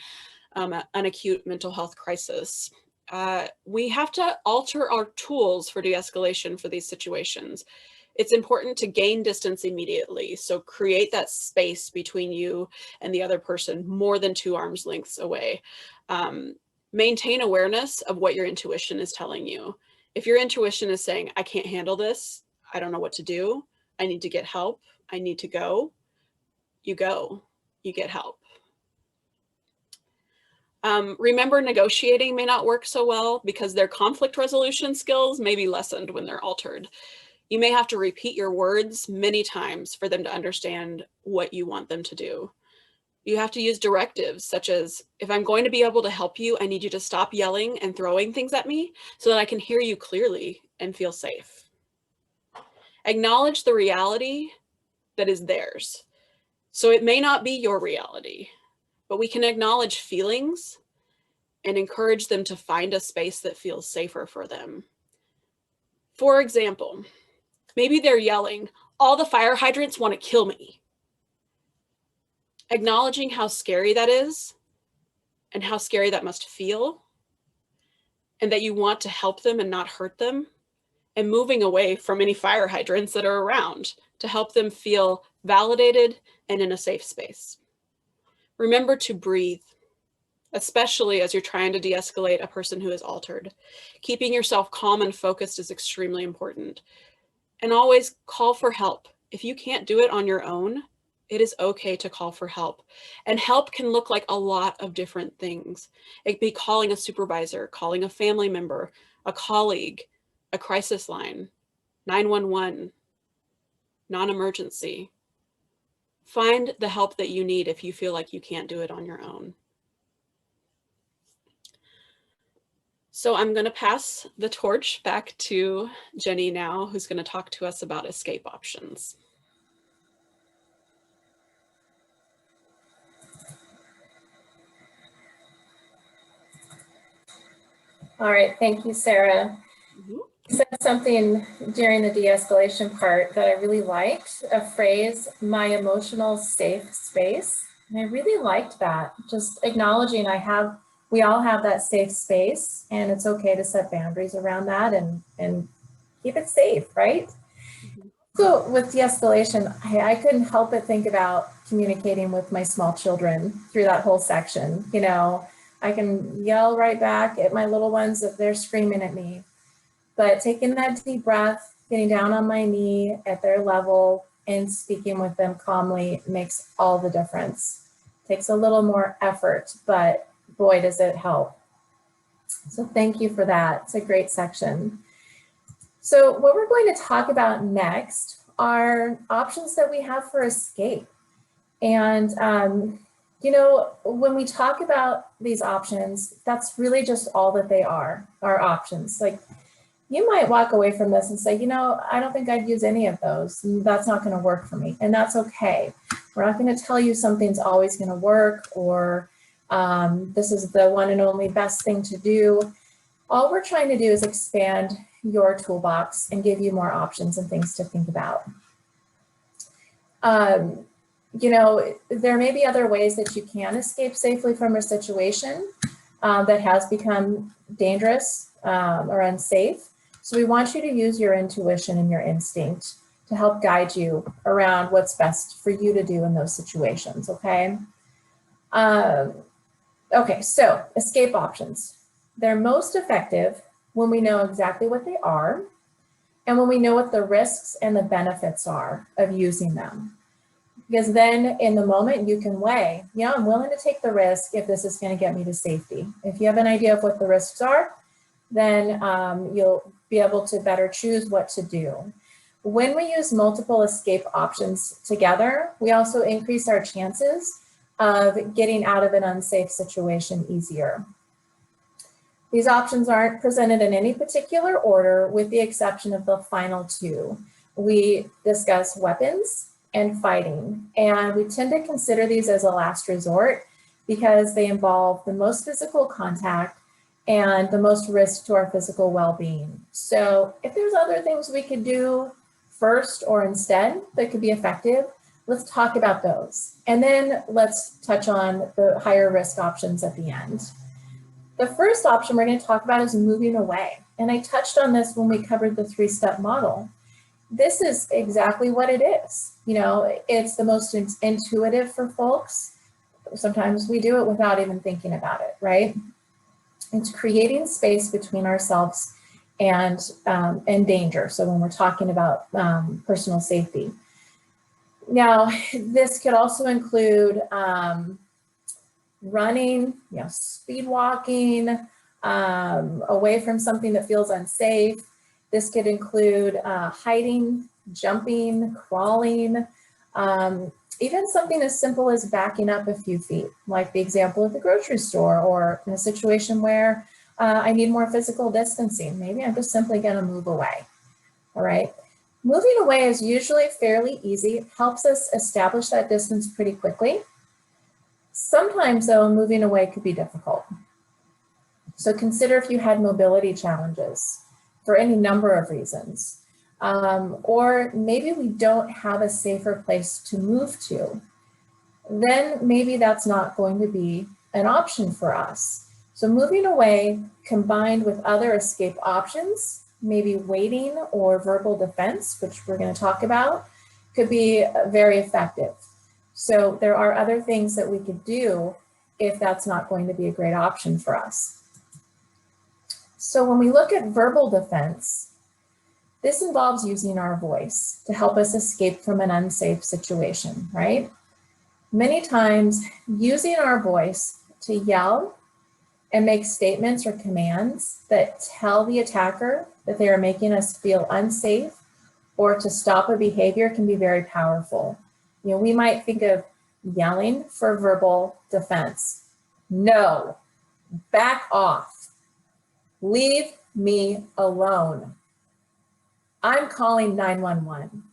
an acute mental health crisis. We have to alter our tools for de-escalation for these situations. It's important to gain distance immediately. So create that space between you and the other person more than 2 arms lengths away. Maintain awareness of what your intuition is telling you. If your intuition is saying, I can't handle this, I don't know what to do, I need to get help, I need to go, you get help. Remember, negotiating may not work so well because their conflict resolution skills may be lessened when they're altered. You may have to repeat your words many times for them to understand what you want them to do. You have to use directives such as, if I'm going to be able to help you, I need you to stop yelling and throwing things at me so that I can hear you clearly and feel safe. Acknowledge the reality that is theirs. So it may not be your reality, but we can acknowledge feelings and encourage them to find a space that feels safer for them. For example, maybe they're yelling, all the fire hydrants want to kill me. Acknowledging how scary that is and how scary that must feel, and that you want to help them and not hurt them, and moving away from any fire hydrants that are around to help them feel validated and in a safe space. Remember to breathe, especially as you're trying to de-escalate a person who is altered. Keeping yourself calm and focused is extremely important. And always call for help. If you can't do it on your own, it is okay to call for help. And help can look like a lot of different things. It could be calling a supervisor, calling a family member, a colleague, a crisis line, 911, non-emergency. Find the help that you need if you feel like you can't do it on your own. So I'm going to pass the torch back to Jenny now, who's going to talk to us about escape options. All right, thank you, Sarah. You said something during the de-escalation part that I really liked, a phrase, my emotional safe space. And I really liked that, just acknowledging we all have that safe space, and it's okay to set boundaries around that and keep it safe, right? So with de-escalation, I couldn't help but think about communicating with my small children through that whole section. You know, I can yell right back at my little ones if they're screaming at me, but taking that deep breath, getting down on my knee at their level and speaking with them calmly makes all the difference. Takes a little more effort, but boy, does it help. So thank you for that. It's a great section. So what we're going to talk about next are options that we have for escape. And, you know, when we talk about these options, that's really just all that they are options. Like, you might walk away from this and say, you know, I don't think I'd use any of those. That's not going to work for me. And that's okay. We're not going to tell you something's always going to work, or this is the one and only best thing to do. All we're trying to do is expand your toolbox and give you more options and things to think about. You know, there may be other ways that you can escape safely from a situation that has become dangerous or unsafe. So we want you to use your intuition and your instinct to help guide you around what's best for you to do in those situations, okay? Okay, so escape options. They're most effective when we know exactly what they are and when we know what the risks and the benefits are of using them. Because then in the moment you can weigh, yeah, I'm willing to take the risk if this is going to get me to safety. If you have an idea of what the risks are, then you'll be able to better choose what to do. When we use multiple escape options together, we also increase our chances of getting out of an unsafe situation easier. These options aren't presented in any particular order with the exception of the final two. We discuss weapons and fighting, and we tend to consider these as a last resort because they involve the most physical contact and the most risk to our physical well-being. So if there's other things we could do first or instead that could be effective, let's talk about those. And then let's touch on the higher risk options at the end. The first option we're going to talk about is moving away. And I touched on this when we covered the three-step model. This is exactly what it is. You know, it's the most intuitive for folks. Sometimes we do it without even thinking about it, right? It's creating space between ourselves and danger. So when we're talking about personal safety. Now, this could also include running, you know, speed walking, away from something that feels unsafe. This could include hiding, jumping, crawling, even something as simple as backing up a few feet, like the example of the grocery store, or in a situation where I need more physical distancing. Maybe I'm just simply going to move away. All right. Moving away is usually fairly easy. It helps us establish that distance pretty quickly. Sometimes, though, moving away could be difficult. So consider if you had mobility challenges for any number of reasons. Or maybe we don't have a safer place to move to. Then maybe that's not going to be an option for us. So moving away combined with other escape options, maybe waiting or verbal defense, which we're going to talk about, could be very effective. So there are other things that we could do if that's not going to be a great option for us. So when we look at verbal defense, this involves using our voice to help us escape from an unsafe situation, right? Many times using our voice to yell and make statements or commands that tell the attacker that they are making us feel unsafe or to stop a behavior can be very powerful. You know, we might think of yelling for verbal defense. No, back off. Leave me alone. I'm calling 911.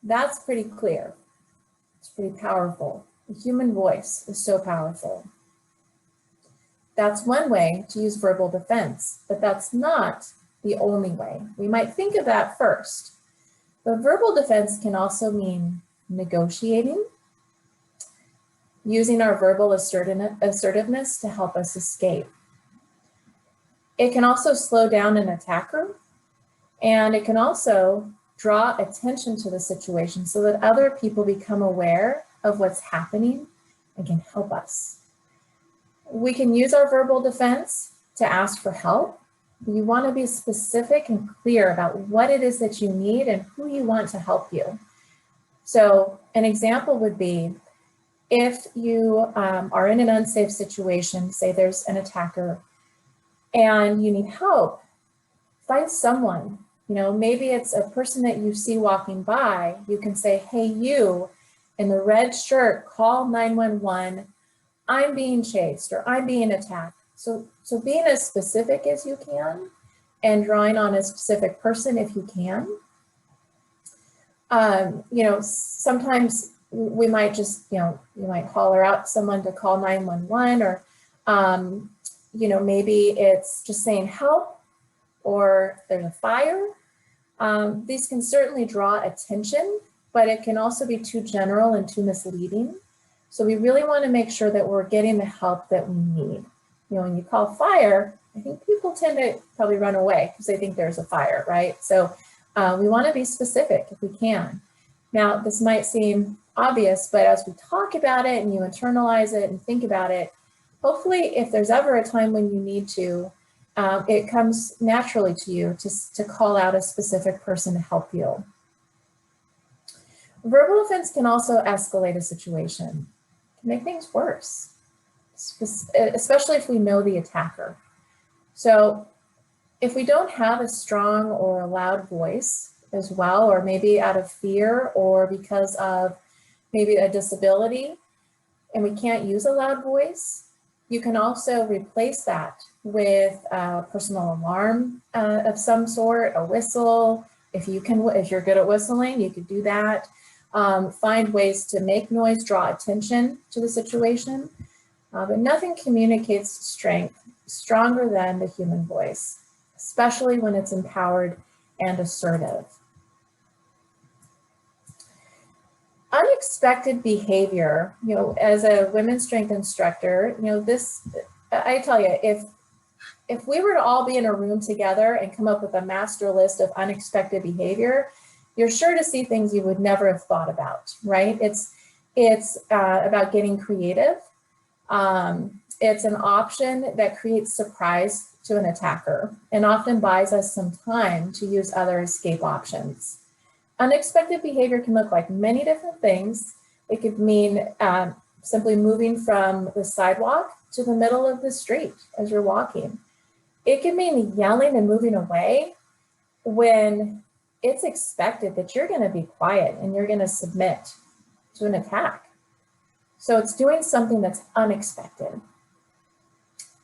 That's pretty clear. It's pretty powerful. The human voice is so powerful. That's one way to use verbal defense, but that's not the only way. We might think of that first. But verbal defense can also mean negotiating, using our verbal assertiveness to help us escape. It can also slow down an attacker, and it can also draw attention to the situation so that other people become aware of what's happening and can help us. We can use our verbal defense to ask for help. You want to be specific and clear about what it is that you need and who you want to help you. So an example would be if you are in an unsafe situation, say there's an attacker and you need help, find someone, maybe it's a person that you see walking by. You can say, hey, you in the red shirt, call 911. I'm being chased or I'm being attacked. So being as specific as you can and drawing on a specific person if you can. Sometimes we might just, you might holler out someone to call 911 or, maybe it's just saying help or there's a fire. These can certainly draw attention, but it can also be too general and too misleading. So we really want to make sure that we're getting the help that we need. When you call fire, I think people tend to probably run away because they think there's a fire, right? So we want to be specific if we can. Now, this might seem obvious, but as we talk about it and you internalize it and think about it, hopefully if there's ever a time when you need to, it comes naturally to you to call out a specific person to help you. Verbal offense can also escalate a situation, can make things worse, especially if we know the attacker. So if we don't have a strong or a loud voice as well, or maybe out of fear or because of maybe a disability, and we can't use a loud voice, you can also replace that with a personal alarm of some sort, a whistle. If you're good at whistling, you could do that. Find ways to make noise, draw attention to the situation. But nothing communicates strength stronger than the human voice, especially when it's empowered and assertive. Unexpected behavior, as a women's strength instructor, I tell you, if we were to all be in a room together and come up with a master list of unexpected behavior, you're sure to see things you would never have thought about, right? It's about getting creative. It's an option that creates surprise to an attacker and often buys us some time to use other escape options. Unexpected behavior can look like many different things. It could mean simply moving from the sidewalk to the middle of the street as you're walking. It can mean yelling and moving away when it's expected that you're going to be quiet and you're going to submit to an attack. So it's doing something that's unexpected.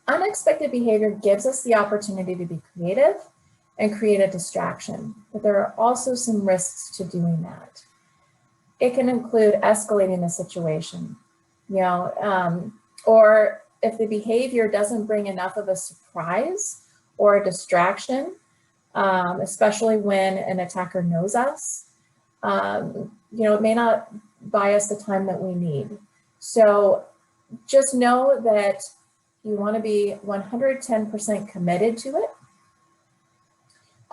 Unexpected behavior gives us the opportunity to be creative and create a distraction, but there are also some risks to doing that. It can include escalating the situation, or if the behavior doesn't bring enough of a surprise or a distraction, especially when an attacker knows us, it may not buy us the time that we need. So just know that you want to be 110% committed to it.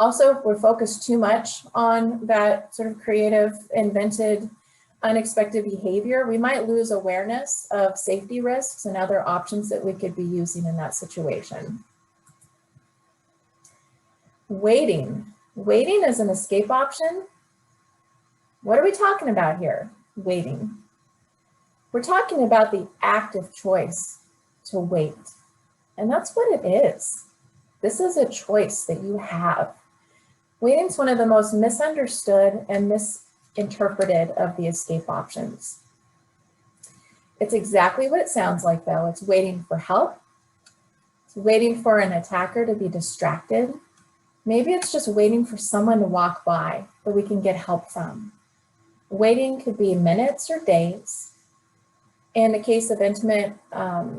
Also, if we're focused too much on that sort of creative, invented, unexpected behavior, we might lose awareness of safety risks and other options that we could be using in that situation. Waiting. Waiting is an escape option. What are we talking about here? Waiting. We're talking about the active choice to wait. And that's what it is. This is a choice that you have. Waiting is one of the most misunderstood and misinterpreted of the escape options. It's exactly what it sounds like, though. It's waiting for help. It's waiting for an attacker to be distracted. Maybe it's just waiting for someone to walk by that we can get help from. Waiting could be minutes or days. In the case of intimate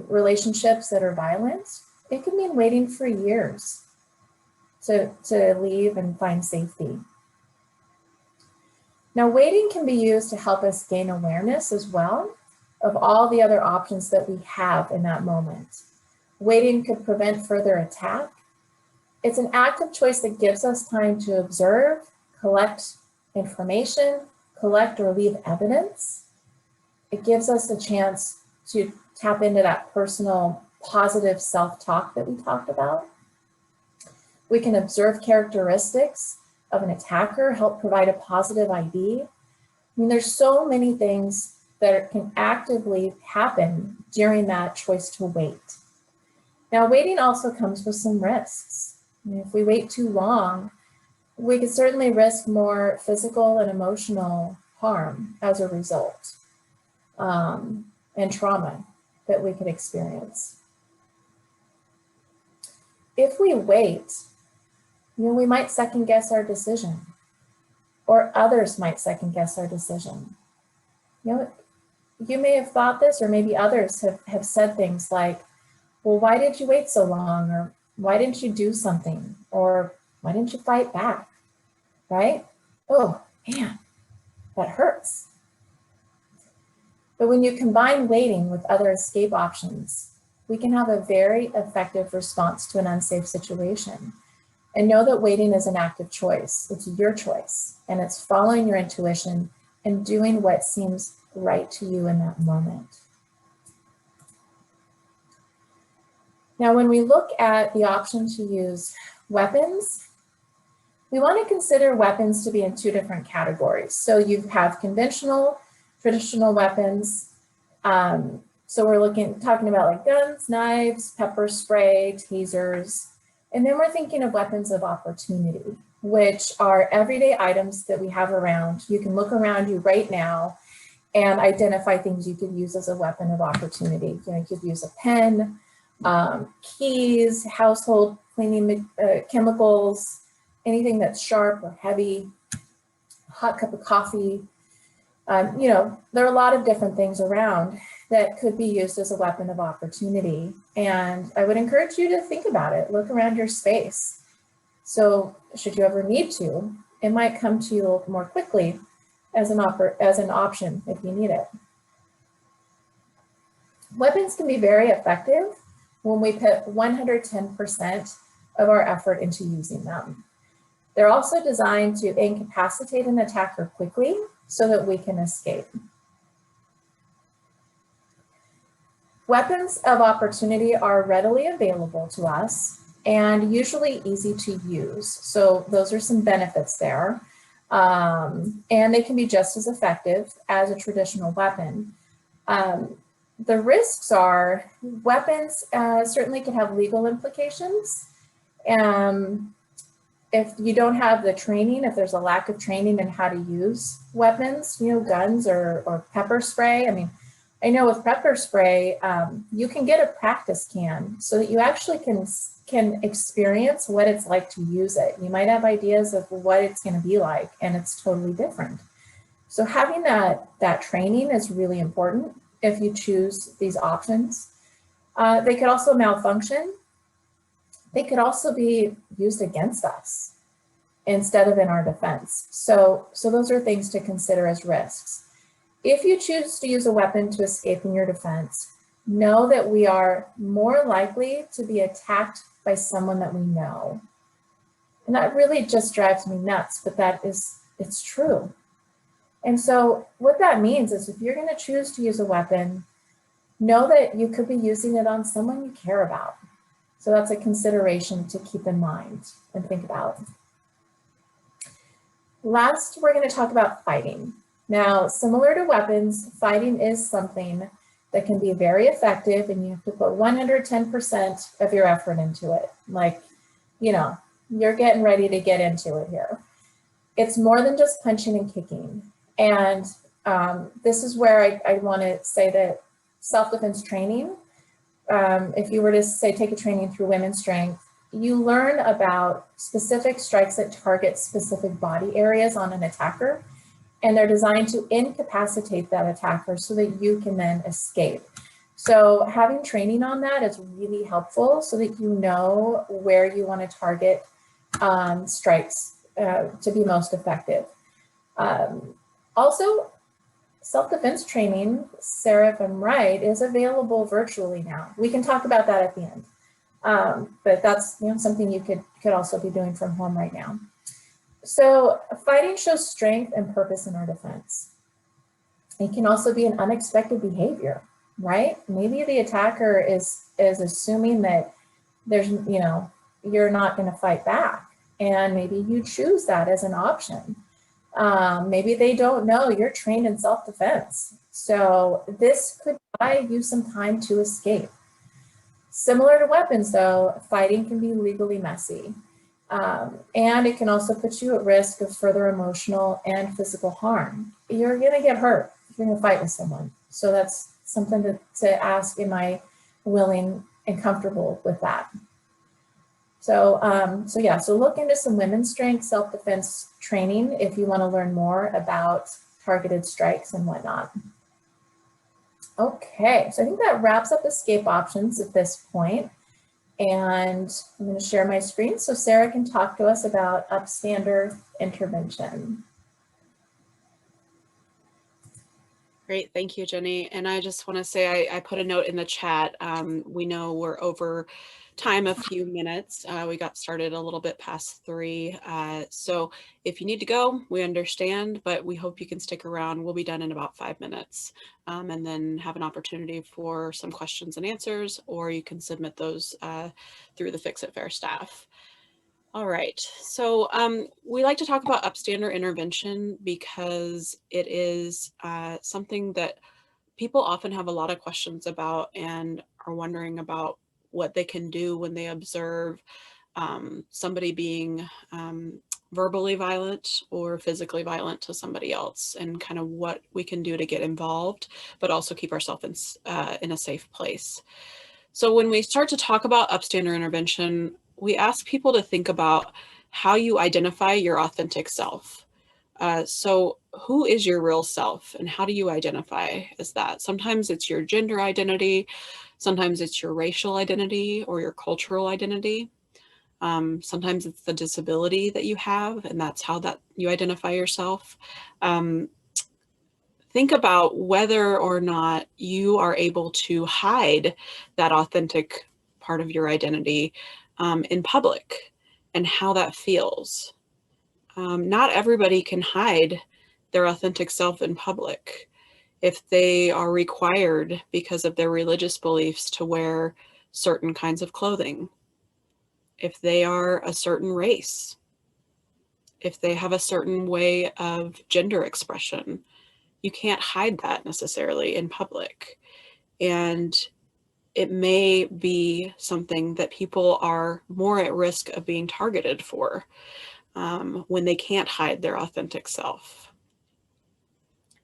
relationships that are violent, it could mean waiting for years to leave and find safety. Now, waiting can be used to help us gain awareness as well of all the other options that we have in that moment. Waiting could prevent further attack. It's an active choice that gives us time to observe, collect information, collect or leave evidence. It gives us a chance to tap into that personal positive self-talk that we talked about. We can observe characteristics of an attacker, help provide a positive ID. I mean, there's so many things that can actively happen during that choice to wait. Now, waiting also comes with some risks. I mean, if we wait too long, we could certainly risk more physical and emotional harm as a result, and trauma that we could experience. If we wait, we might second guess our decision, or others might second guess our decision. You may have thought this, or maybe others have said things like, well, why did you wait so long? Or why didn't you do something? Or why didn't you fight back? Right? Oh, man, that hurts. But when you combine waiting with other escape options, we can have a very effective response to an unsafe situation. And know that waiting is an active choice. It's your choice, and it's following your intuition and doing what seems right to you in that moment. Now, when we look at the option to use weapons, we want to consider weapons to be in two different categories. So you have conventional, traditional weapons. So we're talking about like guns, knives, pepper spray, tasers. And then we're thinking of weapons of opportunity, which are everyday items that we have around. You can look around you right now and identify things you could use as a weapon of opportunity. You could use a pen, keys, household cleaning chemicals, anything that's sharp or heavy, a hot cup of coffee. There are a lot of different things around that could be used as a weapon of opportunity. And I would encourage you to think about it, look around your space. So should you ever need to, it might come to you more quickly as an option if you need it. Weapons can be very effective when we put 110% of our effort into using them. They're also designed to incapacitate an attacker quickly so that we can escape. Weapons of opportunity are readily available to us and usually easy to use. So those are some benefits there. And they can be just as effective as a traditional weapon. The risks are weapons certainly can have legal implications. If you don't have the training, if there's a lack of training in how to use weapons, guns or pepper spray. I mean, I know with pepper spray, you can get a practice can so that you actually can experience what it's like to use it. You might have ideas of what it's going to be like, and it's totally different. So having that training is really important if you choose these options. They could also malfunction. They could also be used against us instead of in our defense. So those are things to consider as risks. If you choose to use a weapon to escape in your defense, know that we are more likely to be attacked by someone that we know. And that really just drives me nuts, but it's true. And so what that means is if you're going to choose to use a weapon, know that you could be using it on someone you care about. So that's a consideration to keep in mind and think about. Last, we're going to talk about fighting. Now, similar to weapons, fighting is something that can be very effective, and you have to put 110% of your effort into it. Like, you're getting ready to get into it here. It's more than just punching and kicking. And this is where I want to say that self-defense training, if you were to say take a training through Women's Strength, you learn about specific strikes that target specific body areas on an attacker. And they're designed to incapacitate that attacker so that you can then escape. So having training on that is really helpful so that you know where you want to target strikes to be most effective. Also, self-defense training, Sarah, if I'm right, is available virtually now. We can talk about that at the end. But that's something you could also be doing from home right now. So fighting shows strength and purpose in our defense. It can also be an unexpected behavior, right? Maybe the attacker is assuming that you're not going to fight back, and maybe you choose that as an option. Maybe they don't know you're trained in self-defense. So this could buy you some time to escape. Similar to weapons, though, fighting can be legally messy. And it can also put you at risk of further emotional and physical harm. You're going to get hurt if you're going to fight with someone. So that's something to ask, am I willing and comfortable with that? So look into some women's strength self-defense training if you want to learn more about targeted strikes and whatnot. Okay, so I think that wraps up escape options at this point. And I'm going to share my screen so Sarah can talk to us about upstander intervention. Great, thank you, Jenny. And I just want to say I put a note in the chat. We know we're over time a few minutes. We got started a little bit past 3. So if you need to go, we understand, but we hope you can stick around. We'll be done in about 5 minutes, and then have an opportunity for some questions and answers, or you can submit those through the Fix It Fair staff. All right, so we like to talk about upstander intervention because it is something that people often have a lot of questions about and are wondering about what they can do when they observe somebody being verbally violent or physically violent to somebody else, and kind of what we can do to get involved, but also keep ourselves in a safe place. So when we start to talk about upstander intervention, we ask people to think about how you identify your authentic self. So who is your real self and how do you identify as that? Sometimes it's your gender identity, sometimes it's your racial identity or your cultural identity. Sometimes it's the disability that you have and that's how that you identify yourself. Think about whether or not you are able to hide that authentic part of your identity in public and how that feels. Not everybody can hide their authentic self in public. If they are required because of their religious beliefs to wear certain kinds of clothing, if they are a certain race, if they have a certain way of gender expression, you can't hide that necessarily in public. And it may be something that people are more at risk of being targeted for when they can't hide their authentic self.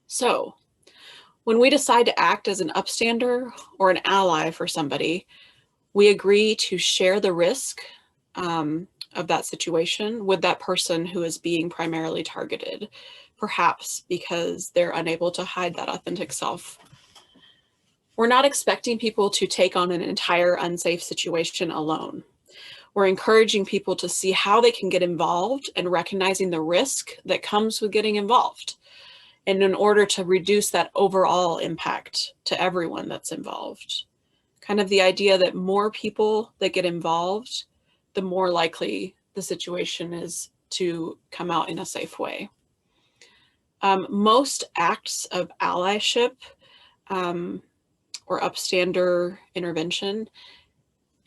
So when we decide to act as an upstander or an ally for somebody, we agree to share the risk of that situation with that person who is being primarily targeted, perhaps because they're unable to hide that authentic self. We're not expecting people to take on an entire unsafe situation alone. We're encouraging people to see how they can get involved and recognizing the risk that comes with getting involved, and in order to reduce that overall impact to everyone that's involved. Kind of the idea that more people that get involved, the more likely the situation is to come out in a safe way. Most acts of allyship or upstander intervention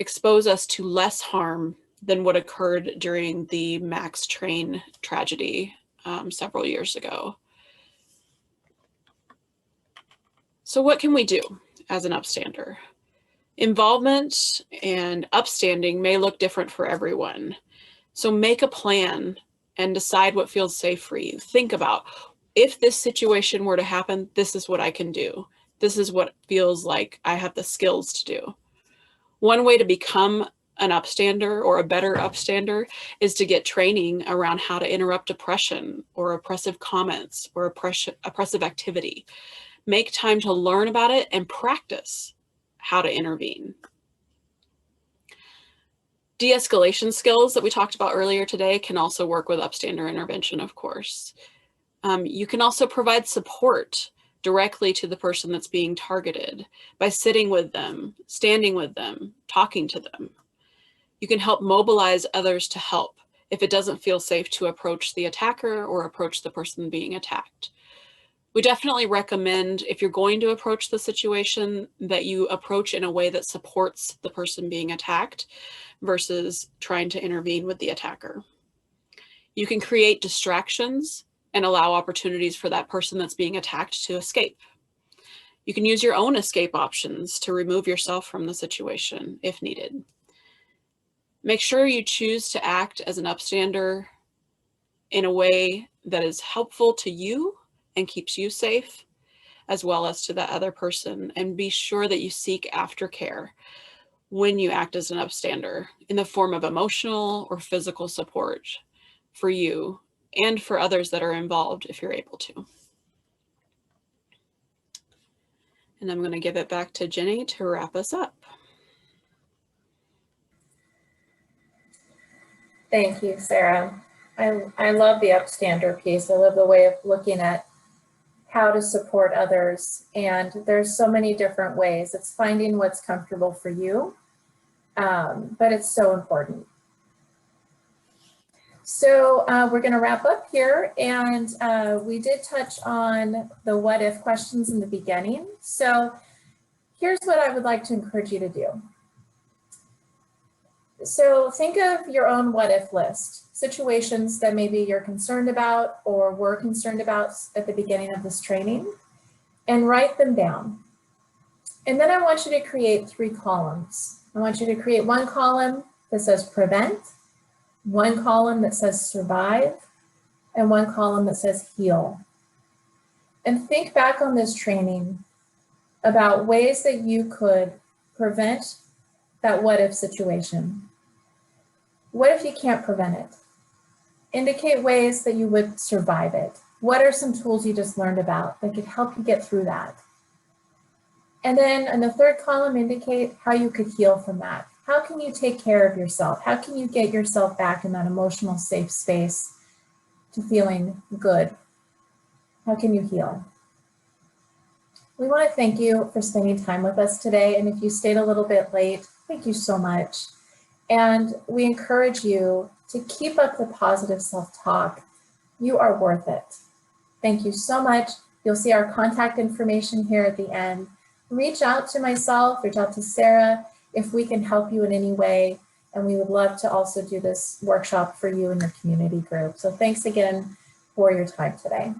expose us to less harm than what occurred during the Max train tragedy several years ago. So what can we do as an upstander? Involvement and upstanding may look different for everyone. So make a plan and decide what feels safe for you. Think about, if this situation were to happen, this is what I can do. This is what feels like I have the skills to do. One way to become an upstander or a better upstander is to get training around how to interrupt oppression or oppressive comments or oppressive activity. Make time to learn about it and practice how to intervene. De-escalation skills that we talked about earlier today can also work with upstander intervention, of course. You can also provide support directly to the person that's being targeted by sitting with them, standing with them, talking to them. You can help mobilize others to help if it doesn't feel safe to approach the attacker or approach the person being attacked. We definitely recommend, if you're going to approach the situation, that you approach in a way that supports the person being attacked versus trying to intervene with the attacker. You can create distractions and allow opportunities for that person that's being attacked to escape. You can use your own escape options to remove yourself from the situation if needed. Make sure you choose to act as an upstander in a way that is helpful to you and keeps you safe, as well as to the other person, and be sure that you seek aftercare when you act as an upstander in the form of emotional or physical support for you and for others that are involved if you're able to. And I'm going to give it back to Jenny to wrap us up. Thank you, Sarah. I love the upstander piece. I love the way of looking at how to support others. And there's so many different ways. It's finding what's comfortable for you, but it's so important. So we're going to wrap up here, and we did touch on the what if questions in the beginning. So here's what I would like to encourage you to do. So think of your own what if list, situations that maybe you're concerned about or were concerned about at the beginning of this training, and write them down. And then I want you to create 3 columns. I want you to create one column that says prevent, one column that says survive, and one column that says heal. And think back on this training about ways that you could prevent that what if situation. What if you can't prevent it? Indicate ways that you would survive it. What are some tools you just learned about that could help you get through that? And then in the 3rd column, indicate how you could heal from that. How can you take care of yourself? How can you get yourself back in that emotional safe space to feeling good? How can you heal? We want to thank you for spending time with us today. And if you stayed a little bit late, thank you so much. And we encourage you to keep up the positive self-talk. You are worth it. Thank you so much. You'll see our contact information here at the end. Reach out to myself, reach out to Sarah if we can help you in any way. And we would love to also do this workshop for you and your community group. So thanks again for your time today.